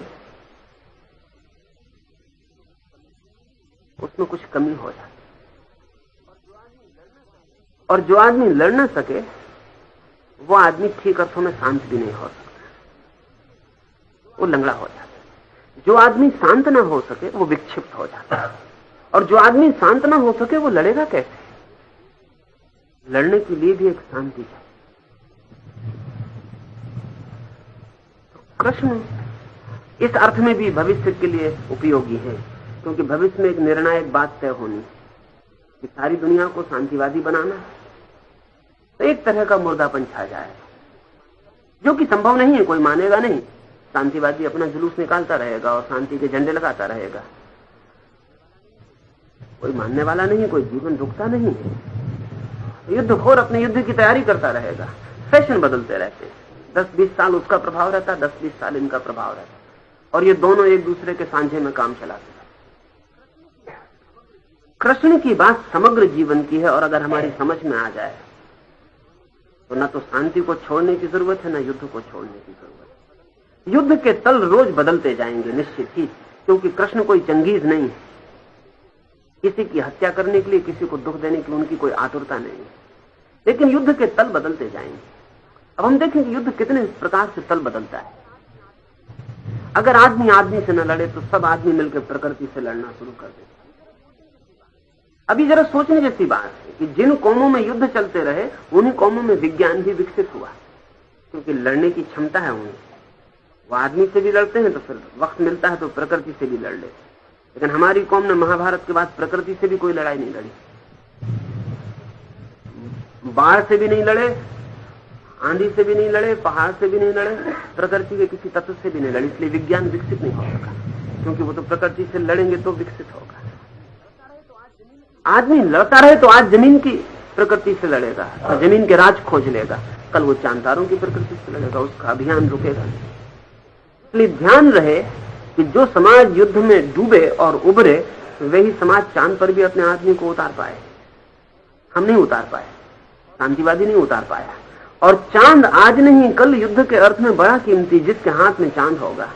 उसमें कुछ कमी हो जाती, और जो आदमी लड़ ना सके वो आदमी ठीक अर्थों में शांत भी नहीं हो सकता, वो लंगड़ा हो जाता है। जो आदमी शांत ना हो सके वो विक्षिप्त हो जाता है, और जो आदमी शांत ना हो सके वो लड़ेगा कैसे? लड़ने के लिए भी एक शांति चाहिए। कृष्ण इस अर्थ में भी भविष्य के लिए उपयोगी है, क्योंकि भविष्य में एक निर्णायक बात तय होनी कि सारी दुनिया को शांतिवादी बनाना, तो एक तरह का मुर्दापन छा जाए, जो कि संभव नहीं है, कोई मानेगा नहीं। शांतिवादी अपना जुलूस निकालता रहेगा और शांति के झंडे लगाता रहेगा, कोई मानने वाला नहीं, कोई जीवन रुकता नहीं है। युद्धखोर अपने युद्ध की तैयारी करता रहेगा, फैशन बदलते रहते हैं। 10-20 साल उसका प्रभाव रहता है, 10-20 साल इनका प्रभाव रहता है, और ये दोनों एक दूसरे के सांझे में काम चलाते हैं। कृष्ण की बात समग्र जीवन की है, और अगर हमारी समझ में आ जाए तो न तो शांति को छोड़ने की जरूरत है, न युद्ध को छोड़ने की जरूरत है। युद्ध के तल रोज बदलते जाएंगे निश्चित ही, क्योंकि कृष्ण कोई चंगेज नहीं है। किसी की हत्या करने के लिए, किसी को दुख देने की उनकी कोई आतुरता नहीं है, लेकिन युद्ध के तल बदलते जाएंगे। अब हम देखें कि युद्ध कितने प्रकार से तल बदलता है। अगर आदमी आदमी से न लड़े तो सब आदमी मिलकर प्रकृति से लड़ना शुरू कर देते। अभी जरा सोचने जैसी बात है कि जिन कौमों में युद्ध चलते रहे उन्हीं कौमों में विज्ञान भी विकसित हुआ, क्योंकि लड़ने की क्षमता है उन्हें। वो आदमी से भी लड़ते हैं तो फिर वक्त मिलता है तो प्रकृति से भी लड़ लेते। लेकिन हमारी कौम ने महाभारत के बाद प्रकृति से भी कोई लड़ाई नहीं लड़ी, बाढ़ से भी नहीं लड़े, आंधी से भी नहीं लड़े, पहाड़ से भी नहीं लड़े, प्रकृति के किसी तत्व से भी नहीं लड़े। इसलिए विज्ञान विकसित नहीं हो सका, क्योंकि वो तो प्रकृति से लड़ेंगे तो विकसित होगा। आदमी लड़ता रहे तो आज जमीन की प्रकृति से लड़ेगा, तो जमीन के राज खोज लेगा, कल वो चांदारों की प्रकृति से लड़ेगा, उसका अभियान रुकेगा। इसलिए ध्यान रहे कि जो समाज युद्ध में डूबे और उभरे वही समाज चांद पर भी अपने आदमी को उतार पाए। हम नहीं उतार पाए, शांतिवादी नहीं उतार पाया। और चांद आज नहीं कल युद्ध के अर्थ में बड़ा कीमती, जिसके हाथ में चांद होगा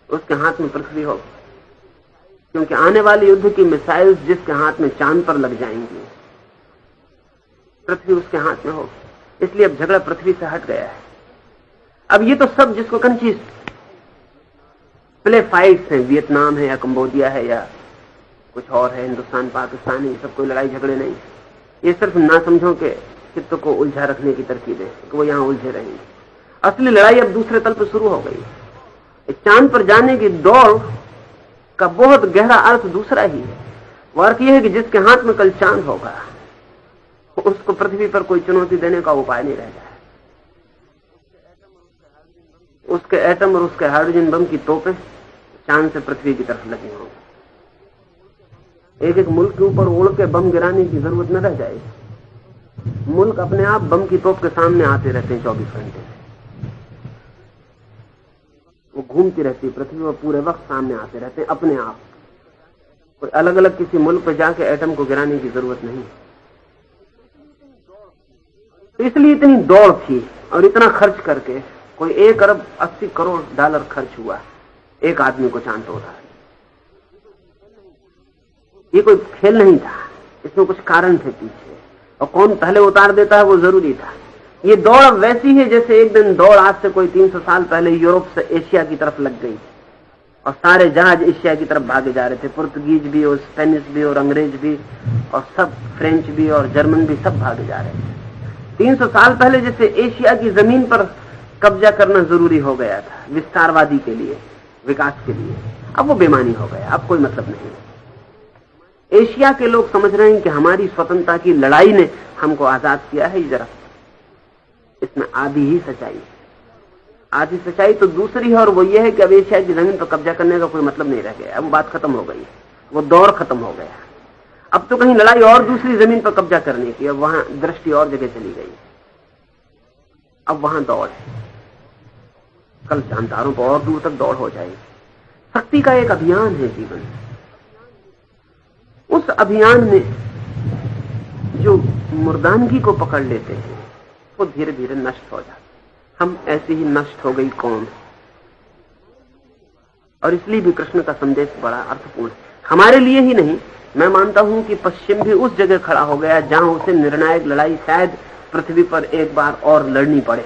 उसके हाथ में पृथ्वी होगी, क्योंकि आने वाले युद्ध की मिसाइल्स जिसके हाथ में चांद पर लग जाएंगी पृथ्वी उसके हाथ में होगी। इसलिए अब झगड़ा पृथ्वी से हट गया है। अब ये तो सब जिसको कंचीज प्ले फाइट्स हैं, वियतनाम है या कंबोडिया है या कुछ और है, हिंदुस्तान पाकिस्तान है, ये सब कोई लड़ाई झगड़े नहीं। ये सिर्फ ना समझो के चित्त को उलझा रखने की तरकीब है कि वो यहां उलझे रहेंगे। असली लड़ाई अब दूसरे तल पर शुरू हो गई। चांद पर जाने की दौड़ का बहुत गहरा अर्थ दूसरा ही है। वो अर्थ यह है कि जिसके हाथ में कल चांद होगा उसको पृथ्वी पर कोई चुनौती देने का उपाय नहीं रह जाए। उसके एटम और उसके हाइड्रोजन बम की तोपें चांद से पृथ्वी की तरफ लगी होंगी। एक एक मुल्क के ऊपर उड़ के बम गिराने की जरूरत न रह जाएगी। मुल्क अपने आप बम की तोप के सामने आते रहते हैं 24 घंटे। वो घूमती रहती है पृथ्वी और पूरे वक्त सामने आते रहते हैं अपने आप। कोई अलग अलग किसी मुल्क पर जाके एटम को गिराने की जरूरत नहीं। तो इसलिए इतनी दौड़ थी और इतना खर्च करके कोई 1 अरब 80 करोड़ डॉलर खर्च हुआ एक आदमी को चांद तोड़ा। ये कोई खेल नहीं था, इसमें कुछ कारण थे पीछे, और कौन पहले उतार देता है वो जरूरी था। ये दौड़ वैसी है जैसे एक दिन दौड़ आज से कोई 300 साल पहले यूरोप से एशिया की तरफ लग गई और सारे जहाज एशिया की तरफ भागे जा रहे थे, पुर्तगीज भी और स्पेनिश भी और अंग्रेज भी और सब फ्रेंच भी और जर्मन भी, सब भागे जा रहे थे। 300 साल पहले जैसे एशिया की जमीन पर कब्जा करना जरूरी हो गया था विस्तारवादी के लिए, विकास के लिए, अब वो बेमानी हो गया, अब कोई मतलब नहीं। एशिया के लोग समझ रहे हैं कि हमारी स्वतंत्रता की लड़ाई ने हमको आजाद किया है। जरा इसमें आधी ही सच्चाई है। आधी सच्चाई तो दूसरी है, और वो ये है कि अब एशिया की जमीन पर कब्जा करने का कोई मतलब नहीं रह गया। अब वो बात खत्म हो गई, वो दौर खत्म हो गया। अब तो कहीं लड़ाई और दूसरी जमीन पर कब्जा करने की, अब वहां दृष्टि और जगह चली गई, अब वहां दौड़ है। कल जानदारों पर और दूर तक दौड़ हो जाएगी। शक्ति का एक अभियान है जीवन। उस अभियान में जो मुर्दानगी को पकड़ लेते हैं वो धीरे धीरे नष्ट हो जाते। हम ऐसे ही नष्ट हो गई कौम, और इसलिए भी कृष्ण का संदेश बड़ा अर्थपूर्ण है। हमारे लिए ही नहीं, मैं मानता हूं कि पश्चिम भी उस जगह खड़ा हो गया जहां उसे निर्णायक लड़ाई शायद पृथ्वी पर एक बार और लड़नी पड़े।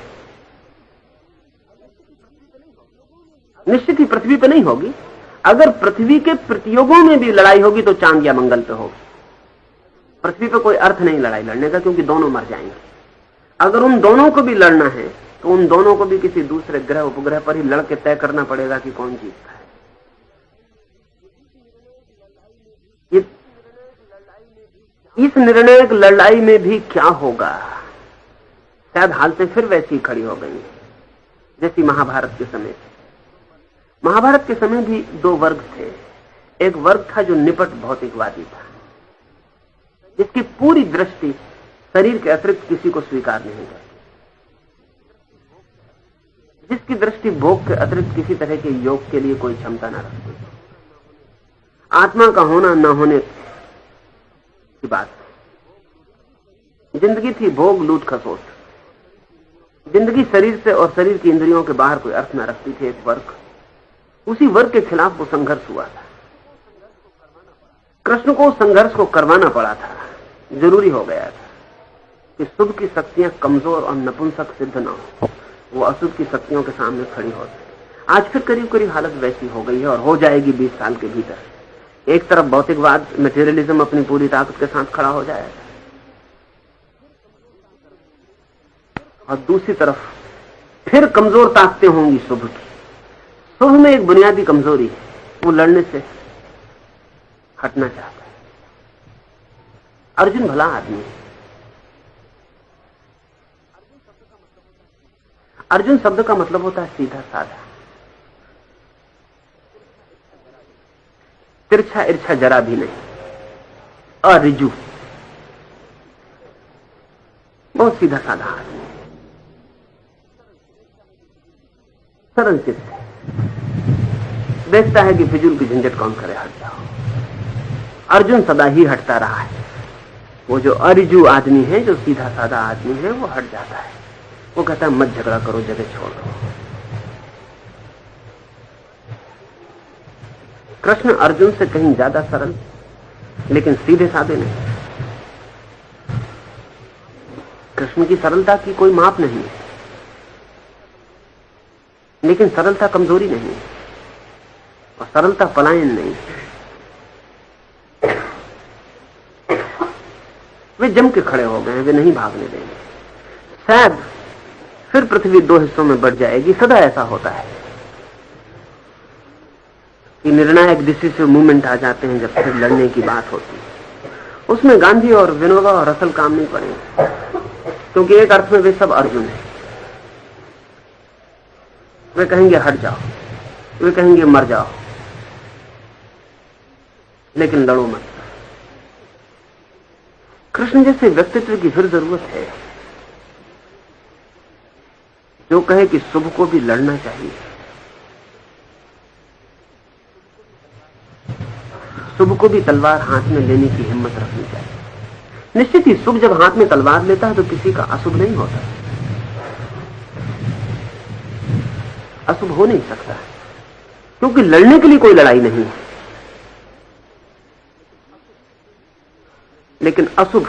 निश्चित ही पृथ्वी पर नहीं होगी। अगर पृथ्वी के प्रतियोगों में भी लड़ाई होगी तो चांद या मंगल पे होगी। पृथ्वी पर कोई अर्थ नहीं लड़ाई लड़ने का, क्योंकि दोनों मर जाएंगे। अगर उन दोनों को भी लड़ना है तो उन दोनों को भी किसी दूसरे ग्रह उपग्रह पर ही लड़के तय करना पड़ेगा कि कौन जीतता है। इस निर्णायक लड़ाई में भी क्या होगा, शायद हालतें फिर वैसी खड़ी हो गई जैसी महाभारत के समय। महाभारत के समय भी 2 वर्ग थे। एक वर्ग था जो निपट भौतिकवादी था, जिसकी पूरी दृष्टि शरीर के अतिरिक्त किसी को स्वीकार नहीं करती, जिसकी दृष्टि भोग के अतिरिक्त किसी तरह के योग के लिए कोई क्षमता न रखती। आत्मा का होना न होने की बात। जिंदगी थी भोग लूट खसोट। जिंदगी शरीर से और शरीर की इंद्रियों के बाहर कोई अर्थ न रखती थी। एक वर्ग, उसी वर्ग के खिलाफ वो संघर्ष हुआ था। कृष्ण को उस संघर्ष को करवाना पड़ा था, जरूरी हो गया था कि शुभ की शक्तियां कमजोर और नपुंसक सिद्ध न हो, वो अशुभ की शक्तियों के सामने खड़ी हो। आज फिर करीब करीब हालत वैसी हो गई है और हो जाएगी 20 साल के भीतर। एक तरफ भौतिकवाद, मटेरियलिज्म अपनी पूरी ताकत के साथ खड़ा हो जाएगा, और दूसरी तरफ फिर कमजोर ताकतें होंगी शुभ की। शुभ में एक बुनियादी कमजोरी है, वो लड़ने से हटना चाहता है। अर्जुन भला आदमी है। अर्जुन शब्द का मतलब होता है सीधा साधा, तिरछा इर्छा जरा भी नहीं, अरिजु, बहुत सीधा साधा आदमी, सरल चित्त। देखता है कि फिजूल की झंझट कौन करे, हट जाओ। अर्जुन सदा ही हटता रहा है। वो जो अरिजु आदमी है, जो सीधा साधा आदमी है, वो हट जाता है। वो कहता है मत झगड़ा करो, जगह छोड़ दो। कृष्ण अर्जुन से कहीं ज्यादा सरल, लेकिन सीधे साधे नहीं। कृष्ण की सरलता की कोई माप नहीं है, लेकिन सरलता कमजोरी नहीं है, और सरलता पलायन नहीं। वे जम के खड़े हो गए हैं, वे नहीं भागने देंगे। शायद फिर पृथ्वी 2 हिस्सों में बढ़ जाएगी। सदा ऐसा होता है कि निर्णायक डिसिसिव मूवमेंट आ जाते हैं जब फिर लड़ने की बात होती है। उसमें गांधी और विनोबा और रसल काम नहीं पड़ेंगे, क्योंकि एक अर्थ में वे सब अर्जुन हैं। वे कहेंगे हट जाओ, वे कहेंगे मर जाओ, लेकिन लड़ो मत। कृष्ण जैसे व्यक्तित्व की फिर जरूरत है जो कहे कि शुभ को भी लड़ना चाहिए, शुभ को भी तलवार हाथ में लेने की हिम्मत रखनी चाहिए। निश्चित ही शुभ जब हाथ में तलवार लेता है तो किसी का अशुभ नहीं होता। अशुभ हो नहीं सकता, क्योंकि लड़ने के लिए कोई लड़ाई नहीं है। लेकिन अशुभ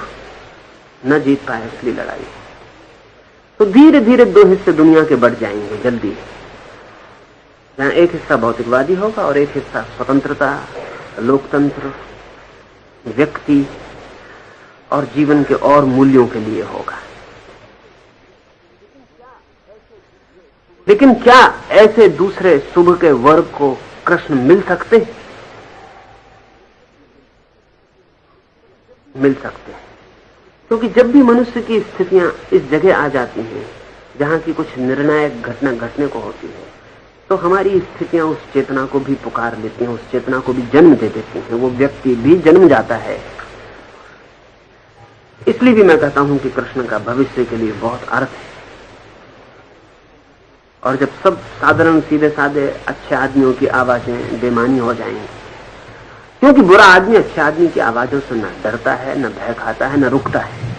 न जीत पाए इसलिए लड़ाई। तो धीरे धीरे दो हिस्से दुनिया के बढ़ जाएंगे जल्दी, जहां एक हिस्सा भौतिकवादी होगा और एक हिस्सा स्वतंत्रता, लोकतंत्र, व्यक्ति और जीवन के और मूल्यों के लिए होगा। लेकिन क्या ऐसे दूसरे शुभ के वर्ग को कृष्ण मिल सकते हैं? मिल सकते हैं, क्योंकि जब भी मनुष्य की स्थितियां इस जगह आ जाती हैं जहां की कुछ निर्णायक घटना घटने को होती है, तो हमारी स्थितियां उस चेतना को भी पुकार लेती हैं, उस चेतना को भी जन्म दे देती हैं, वो व्यक्ति भी जन्म जाता है। इसलिए भी मैं कहता हूं कि कृष्ण का भविष्य के लिए बहुत अर्थ है। और जब सब साधारण सीधे साधे अच्छे आदमियों की आवाजें बेमानी हो जाएंगी, क्योंकि बुरा आदमी अच्छे आदमी की आवाजों से न डरता है, न भय खाता है, न रुकता है,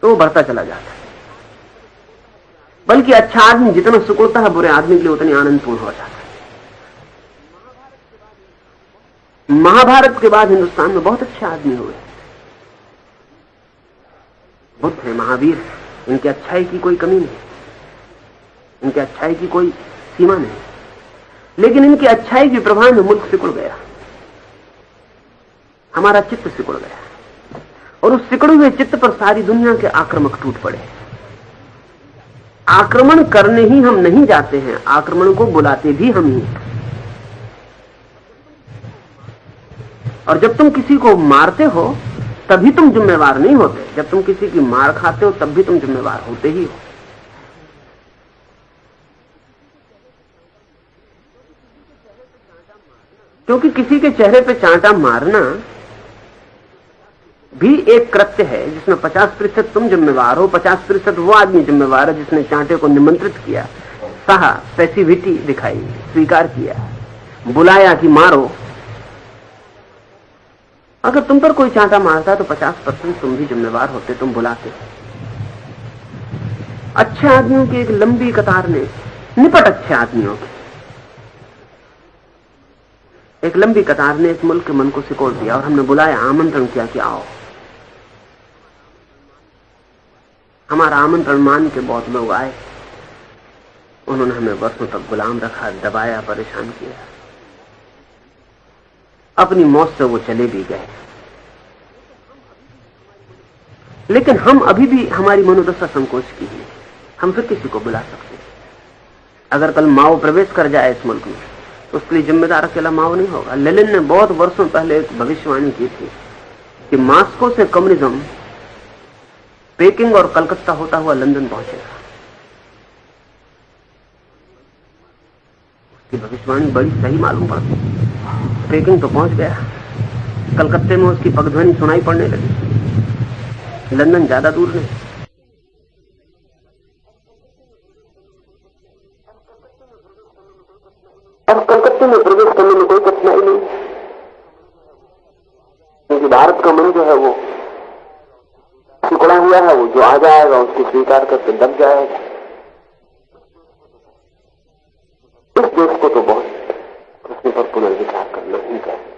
तो वो बढ़ता चला जाता है। बल्कि अच्छा आदमी जितना सुकड़ता है, बुरे आदमी के लिए उतनी आनंदपूर्ण हो जाता है। महाभारत के बाद हिंदुस्तान में बहुत अच्छे आदमी हुए। बुद्ध है, महावीर, इनकी अच्छाई की कोई कमी नहीं, इनकी अच्छाई की कोई सीमा नहीं, लेकिन इनकी अच्छाई के प्रभाव में मुल्क सिकुड़ गया, हमारा चित्त सिकुड़ गया, और उस सिकुड़े हुए चित्त पर सारी दुनिया के आक्रमक टूट पड़े। आक्रमण करने ही हम नहीं जाते हैं, आक्रमण को बुलाते भी हम ही हैं। और जब तुम किसी को मारते हो तभी तुम जिम्मेवार नहीं होते, जब तुम किसी की मार खाते हो तब भी तुम जिम्मेवार होते ही हो। क्योंकि किसी के चेहरे पे चांटा मारना भी एक कृत्य है जिसमें 50% तुम जिम्मेवार हो, 50% वो आदमी जिम्मेवार है जिसने चांटे को निमंत्रित किया, सहा, पैसिविटी दिखाई, स्वीकार किया, बुलाया कि मारो। अगर तुम पर कोई चांटा मारता तो 50% तुम भी जिम्मेवार होते, तुम बुलाते। अच्छे आदमियों की एक लंबी कतार ने, निपट अच्छे आदमियों की एक लंबी कतार ने इस मुल्क के मन को सिकोड़ दिया, और हमने बुलाया, आमंत्रण किया कि आओ। हमारा आमंत्रण मान के बहुत लोग आए, उन्होंने हमें वर्षों तक गुलाम रखा, दबाया, परेशान किया, अपनी मौत से वो चले भी गए। लेकिन हम अभी भी, हमारी मनोदशा संकोच की है, हम फिर किसी को बुला सकते हैं। अगर कल माओ प्रवेश कर जाए इस मुल्क में तो उसके लिए जिम्मेदार अकेला माओ नहीं होगा। लेनिन ने बहुत वर्षों पहले एक भविष्यवाणी की थी कि मॉस्को से कम्युनिज्म पेकिंग और कलकत्ता होता हुआ लंदन पहुंचेगा। उसकी भविष्यवाणी बड़ी सही मालूम पड़ती। पेकिंग तो पहुंच गया, कलकत्ते में उसकी पगध्वनि सुनाई पड़ने लगी, लंदन ज्यादा दूर नहीं। और कलकत्ते में प्रवेश करने में कोई कठिनाई नहीं, क्योंकि भारत का मन जो है वो सिकुड़ा हुआ है, वो जो आ जाएगा उसको स्वीकार करके दब जाएगा। इस देश को तो बहुत उसके पर पुनर्विचार करना ही चाहिए।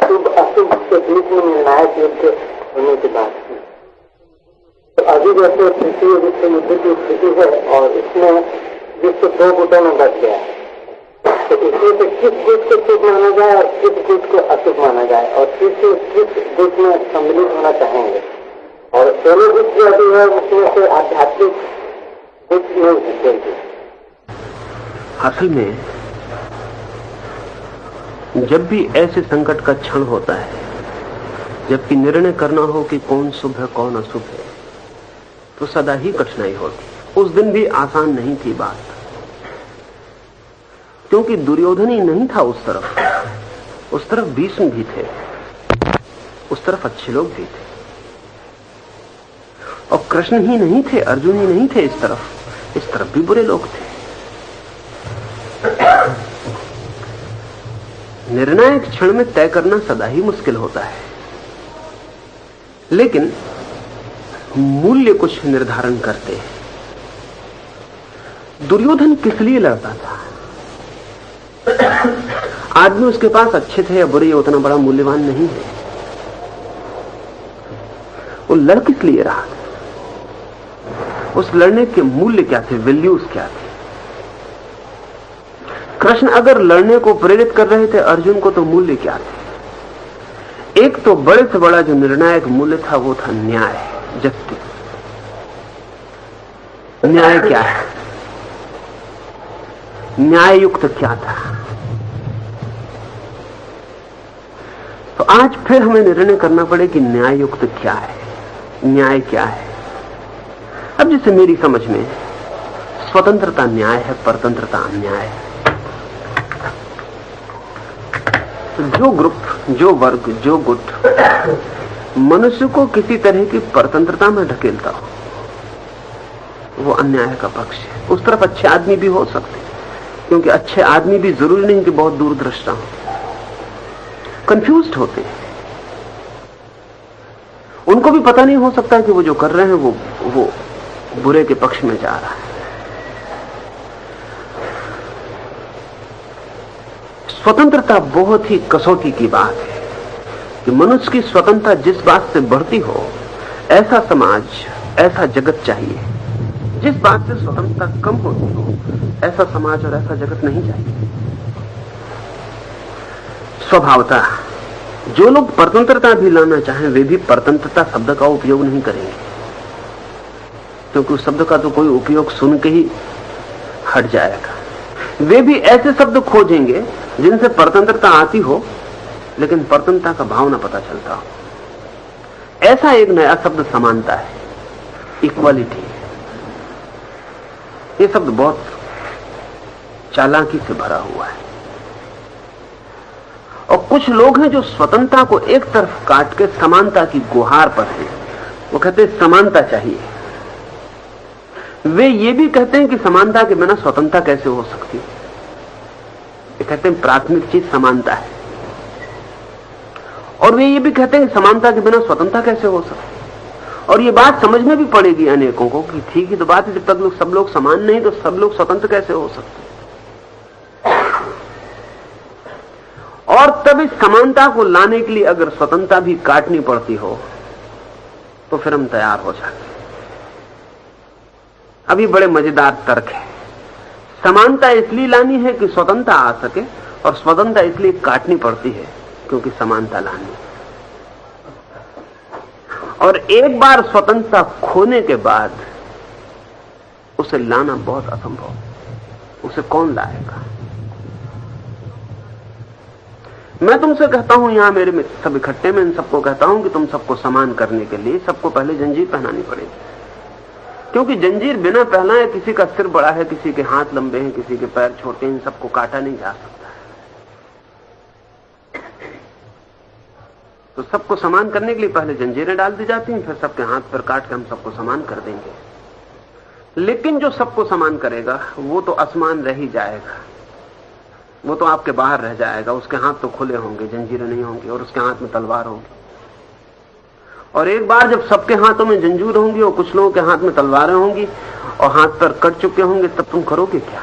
शुभ अशुभ के बीच में निर्णायक युद्ध होने के बाद अभी जैसे तृतीय विश्व युद्ध की स्थिति है और इसमें विश्व 2 गुटों में बच गया, तो इसमें से किस गुट को शुभ माना जाए और किस गुट को अशुभ माना जाए, और किस गुट में सम्मिलित होना चाहेंगे। और दोनों गुट जो अभी है उसमें से आध्यात्मिक गुट नहीं जीतेंगे। असल में जब भी ऐसे संकट का क्षण होता है, जबकि निर्णय करना हो कि कौन शुभ है कौन अशुभ है, तो सदा ही कठिनाई होती। उस दिन भी आसान नहीं थी बात, क्योंकि दुर्योधन ही नहीं था उस तरफ भीष्म भी थे, उस तरफ अच्छे लोग भी थे, और कृष्ण ही नहीं थे, अर्जुन ही नहीं थे, इस तरफ भी बुरे लोग थे। निर्णायक क्षण में तय करना सदा ही मुश्किल होता है, लेकिन मूल्य कुछ निर्धारण करते हैं। दुर्योधन किस लिए लड़ता था? आदमी उसके पास अच्छे थे या बुरे, उतना बड़ा मूल्यवान नहीं है। वो लड़ किस लिए रहा था? उस लड़ने के मूल्य क्या थे, वैल्यूज क्या थे? कृष्ण अगर लड़ने को प्रेरित कर रहे थे अर्जुन को, तो मूल्य क्या थे? एक तो बड़े से बड़ा जो निर्णायक मूल्य था वो था न्याय, जस्टिस। न्याय क्या है? न्याय युक्त क्या था? तो आज फिर हमें निर्णय करना पड़े कि न्याय युक्त क्या है, न्याय क्या है। अब जैसे मेरी समझ में स्वतंत्रता न्याय है, परतंत्रता अन्याय है। जो ग्रुप, जो वर्ग, जो गुट मनुष्य को किसी तरह की परतंत्रता में ढकेलता हो, वो अन्याय का पक्ष है। उस तरफ अच्छे आदमी भी हो सकते, क्योंकि अच्छे आदमी भी जरूरी नहीं कि बहुत दूरदृष्टा हो, कंफ्यूज्ड होते हैं। उनको भी पता नहीं हो सकता कि वो जो कर रहे हैं वो बुरे के पक्ष में जा रहा है। स्वतंत्रता बहुत ही कसौटी की बात है कि मनुष्य की स्वतंत्रता जिस बात से बढ़ती हो, ऐसा समाज, ऐसा जगत चाहिए। जिस बात से स्वतंत्रता कम होती हो, ऐसा समाज और ऐसा जगत नहीं चाहिए। स्वभावतः जो लोग परतंत्रता भी लाना चाहें, वे भी परतंत्रता शब्द का उपयोग नहीं करेंगे, क्योंकि उस शब्द का तो कोई उपयोग सुन के ही हट जाएगा। वे भी ऐसे शब्द खोजेंगे जिनसे परतंत्रता आती हो, लेकिन परतंत्रता का भाव न पता चलता हो। ऐसा एक नया शब्द समानता है, इक्वालिटी। ये शब्द बहुत चालाकी से भरा हुआ है, और कुछ लोग हैं जो स्वतंत्रता को एक तरफ काट के समानता की गुहार पर हैं। वो कहते हैं समानता चाहिए। वे ये भी कहते हैं कि समानता के बिना स्वतंत्रता कैसे हो सकती है। ये कहते हैं प्राथमिक चीज समानता है, और वे ये भी कहते हैं कि समानता के बिना स्वतंत्रता कैसे हो सकती है। और ये बात समझ में भी पड़ेगी अनेकों को कि ठीक ही तो बात है, जब तक सब लोग समान नहीं तो सब लोग स्वतंत्र कैसे हो सकते। और तब इस समानता को लाने के लिए अगर स्वतंत्रता भी काटनी पड़ती हो, तो फिर हम तैयार हो जाते। अभी बड़े मजेदार तर्क है। समानता इसलिए लानी है कि स्वतंत्रता आ सके, और स्वतंत्रता इसलिए काटनी पड़ती है क्योंकि समानता लानी। और एक बार स्वतंत्रता खोने के बाद उसे लाना बहुत असंभव। उसे कौन लाएगा? मैं तुमसे कहता हूं, यहां मेरे में सब इकट्ठे में इन सबको कहता हूं कि तुम सबको समान करने के लिए सबको पहले जंजीर पहनानी पड़ेगी, क्योंकि जंजीर बिना पहनाए किसी का सिर बड़ा है, किसी के हाथ लंबे हैं, किसी के पैर छोटे हैं, इन सबको काटा नहीं जा सकता। तो सबको समान करने के लिए पहले जंजीरें डाल दी जाती हैं, फिर सबके हाथ पैर काट के हम सबको समान कर देंगे। लेकिन जो सबको समान करेगा वो तो असमान रह ही जाएगा, वो तो आपके बाहर रह जाएगा। उसके हाथ तो खुले होंगे, जंजीरें नहीं होंगी, और उसके हाथ में तलवार होगी। और एक बार जब सबके हाथों में जंजीर होंगी और कुछ लोगों के हाथ में तलवारें होंगी और हाथ पर कट चुके होंगे, तब तुम करोगे क्या?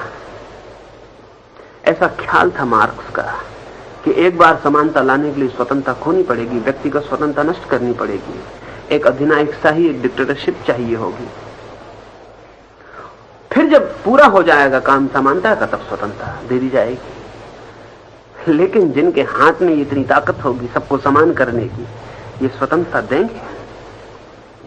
ऐसा ख्याल था मार्क्स का कि एक बार समानता लाने के लिए स्वतंत्रता खोनी पड़ेगी, व्यक्तिगत स्वतंत्रता नष्ट करनी पड़ेगी, एक अधिनायकशाही, एक डिक्टेटरशिप चाहिए होगी। फिर जब पूरा हो जाएगा काम समानता का, तब स्वतंत्रता दे दी जाएगी। लेकिन जिनके हाथ में इतनी ताकत होगी सबको समान करने की, ये स्वतंत्रता देंगे?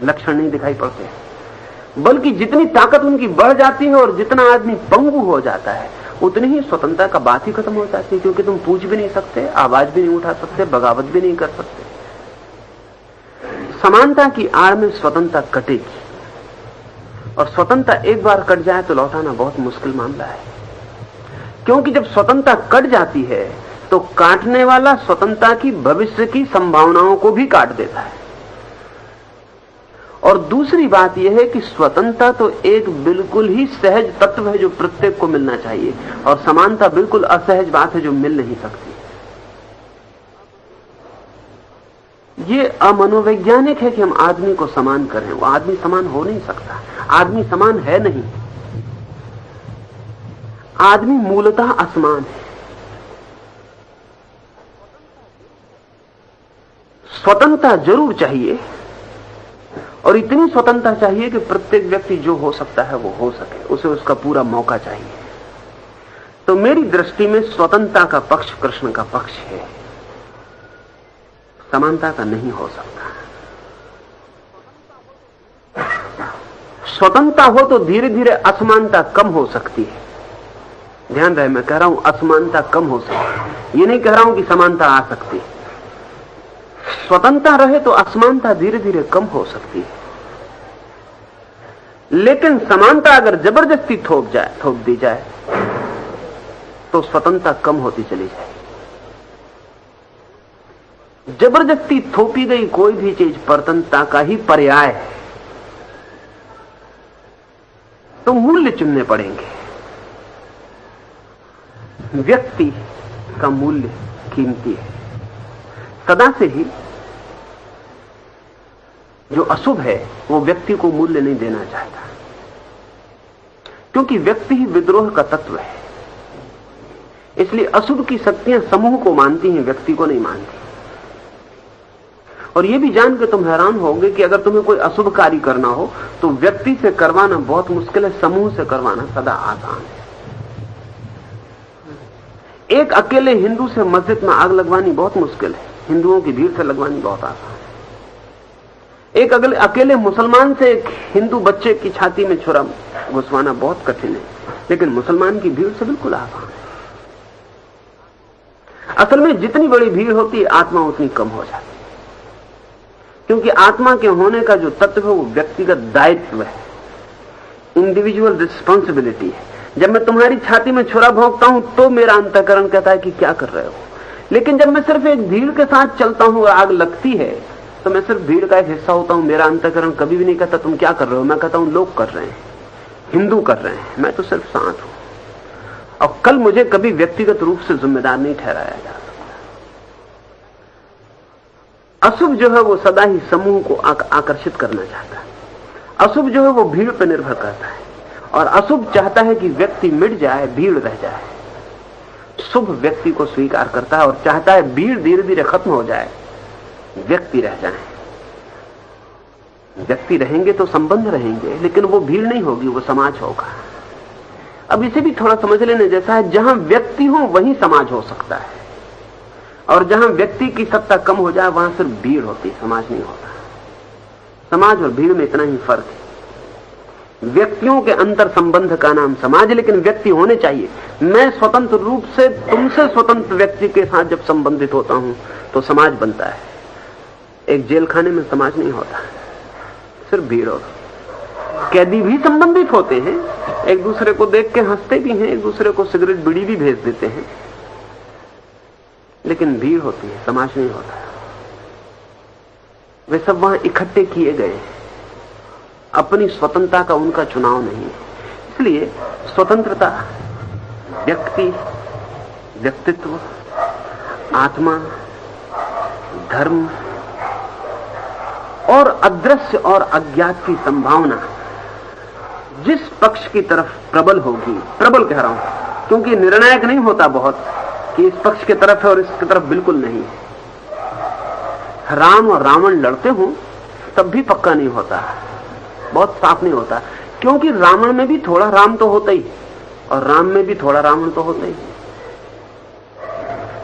लक्षण नहीं दिखाई पड़ते। बल्कि जितनी ताकत उनकी बढ़ जाती है और जितना आदमी पंगु हो जाता है, उतनी ही स्वतंत्रता का बात ही खत्म हो जाती है, क्योंकि तुम पूछ भी नहीं सकते, आवाज भी नहीं उठा सकते, बगावत भी नहीं कर सकते। समानता की आड़ में स्वतंत्रता कटेगी, और स्वतंत्रता एक बार कट जाए तो लौटाना बहुत मुश्किल मामला है। क्योंकि जब स्वतंत्रता कट जाती है तो काटने वाला स्वतंत्रता की भविष्य की संभावनाओं को भी काट देता है। और दूसरी बात यह है कि स्वतंत्रता तो एक बिल्कुल ही सहज तत्व है जो प्रत्येक को मिलना चाहिए, और समानता बिल्कुल असहज बात है जो मिल नहीं सकती। ये अमनोवैज्ञानिक है कि हम आदमी को समान करें। वो आदमी समान हो नहीं सकता, आदमी समान है नहीं। आदमी मूलतः असमान है। स्वतंत्रता जरूर चाहिए, और इतनी स्वतंत्रता चाहिए कि प्रत्येक व्यक्ति जो हो सकता है वो हो सके, उसे उसका पूरा मौका चाहिए। तो मेरी दृष्टि में स्वतंत्रता का पक्ष कृष्ण का पक्ष है, समानता का नहीं हो सकता। स्वतंत्रता हो तो धीरे धीरे असमानता कम हो सकती है। ध्यान रहे, मैं कह रहा हूं असमानता कम हो सकती है, ये नहीं कह रहा हूं कि समानता आ सकती है। स्वतंत्रता रहे तो असमानता धीरे धीरे कम हो सकती है, लेकिन समानता अगर जबरदस्ती थोप दी जाए तो स्वतंत्रता कम होती चली जाए। जबरदस्ती थोपी गई कोई भी चीज परतंत्रता का ही पर्याय है, तो मूल्य चुनने पड़ेंगे। व्यक्ति का मूल्य कीमती है। सदा से ही जो अशुभ है वो व्यक्ति को मूल्य नहीं देना चाहता, क्योंकि व्यक्ति ही विद्रोह का तत्व है। इसलिए अशुभ की शक्तियां समूह को मानती हैं, व्यक्ति को नहीं मानती। और यह भी जान के तुम हैरान होगे कि अगर तुम्हें कोई अशुभ कार्य करना हो तो व्यक्ति से करवाना बहुत मुश्किल है, समूह से करवाना सदा आसान है। एक अकेले हिंदू से मस्जिद में आग लगवानी बहुत मुश्किल है, हिंदुओं की भीड़ से लगवानी बहुत आसान है। एक अकेले मुसलमान से एक हिंदू बच्चे की छाती में छुरा घुसवाना बहुत कठिन है, लेकिन मुसलमान की भीड़ से बिल्कुल आसान है। असल में जितनी बड़ी भीड़ होती है आत्मा उतनी कम हो जाती है, क्योंकि आत्मा के होने का जो तत्व है वो व्यक्तिगत दायित्व है, इंडिविजुअल रिस्पॉन्सिबिलिटी है। जब मैं तुम्हारी छाती में छुरा भोंकता हूं तो मेरा अंतःकरण कहता है कि क्या कर रहे हो, लेकिन जब मैं सिर्फ एक भीड़ के साथ चलता हूं और आग लगती है तो मैं सिर्फ भीड़ का एक हिस्सा होता हूं। मेरा अंतःकरण कभी भी नहीं कहता तुम क्या कर रहे हो, मैं कहता हूं लोग कर रहे हैं, हिंदू कर रहे हैं, मैं तो सिर्फ साथ हूं। और कल मुझे कभी व्यक्तिगत रूप से जिम्मेदार नहीं ठहराया जा सकता। अशुभ जो है वो सदा ही समूह को आकर्षित करना चाहता है, अशुभ जो है वो भीड़ पर निर्भर करता है, और अशुभ चाहता है कि व्यक्ति मिट जाए, भीड़ रह जाए। शुभ व्यक्ति को स्वीकार करता है और चाहता है भीड़ धीरे धीरे खत्म हो जाए, व्यक्ति रह जाए। व्यक्ति रहेंगे तो संबंध रहेंगे, लेकिन वो भीड़ नहीं होगी, वो समाज होगा। अब इसे भी थोड़ा समझ लेने जैसा है, जहां व्यक्ति हो वहीं समाज हो सकता है, और जहां व्यक्ति की सत्ता कम हो जाए वहां सिर्फ भीड़ होती, समाज नहीं होता। समाज और भीड़ में इतना ही फर्क है। व्यक्तियों के अंतर संबंध का नाम समाज, लेकिन व्यक्ति होने चाहिए। मैं स्वतंत्र रूप से तुमसे स्वतंत्र व्यक्ति के साथ जब संबंधित होता हूं तो समाज बनता है। एक जेल खाने में समाज नहीं होता, सिर्फ भीड़ होती। कैदी भी संबंधित होते हैं, एक दूसरे को देख के हंसते भी हैं, एक दूसरे को सिगरेट बीड़ी भी भेज देते हैं, लेकिन भीड़ होती है, समाज नहीं होता। वे सब वहां इकट्ठे किए गए, अपनी स्वतंत्रता का उनका चुनाव नहीं है। इसलिए स्वतंत्रता, व्यक्ति, व्यक्तित्व, आत्मा, धर्म और अदृश्य और अज्ञात की संभावना जिस पक्ष की तरफ प्रबल होगी, प्रबल कह रहा हूं क्योंकि निर्णायक नहीं होता बहुत कि इस पक्ष की तरफ है और इसकी तरफ बिल्कुल नहीं है। राम और रावण लड़ते हो तब भी पक्का नहीं होता, बहुत साफ नहीं होता, क्योंकि रावण में भी थोड़ा राम तो होता ही और राम में भी थोड़ा रावण तो होता ही,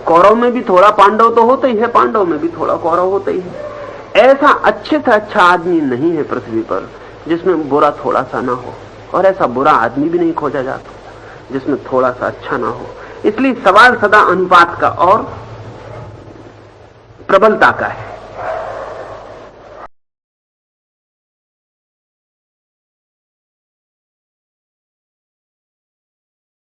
कौरव में भी थोड़ा पांडव तो होता ही है, पांडव में भी थोड़ा कौरव होता ही है। ऐसा अच्छे से अच्छा आदमी नहीं है पृथ्वी पर जिसमें बुरा थोड़ा सा ना हो, और ऐसा बुरा आदमी भी नहीं खोजा जा सकता जिसमें थोड़ा सा अच्छा ना हो। इसलिए सवाल सदा अनुपात का और प्रबलता का है।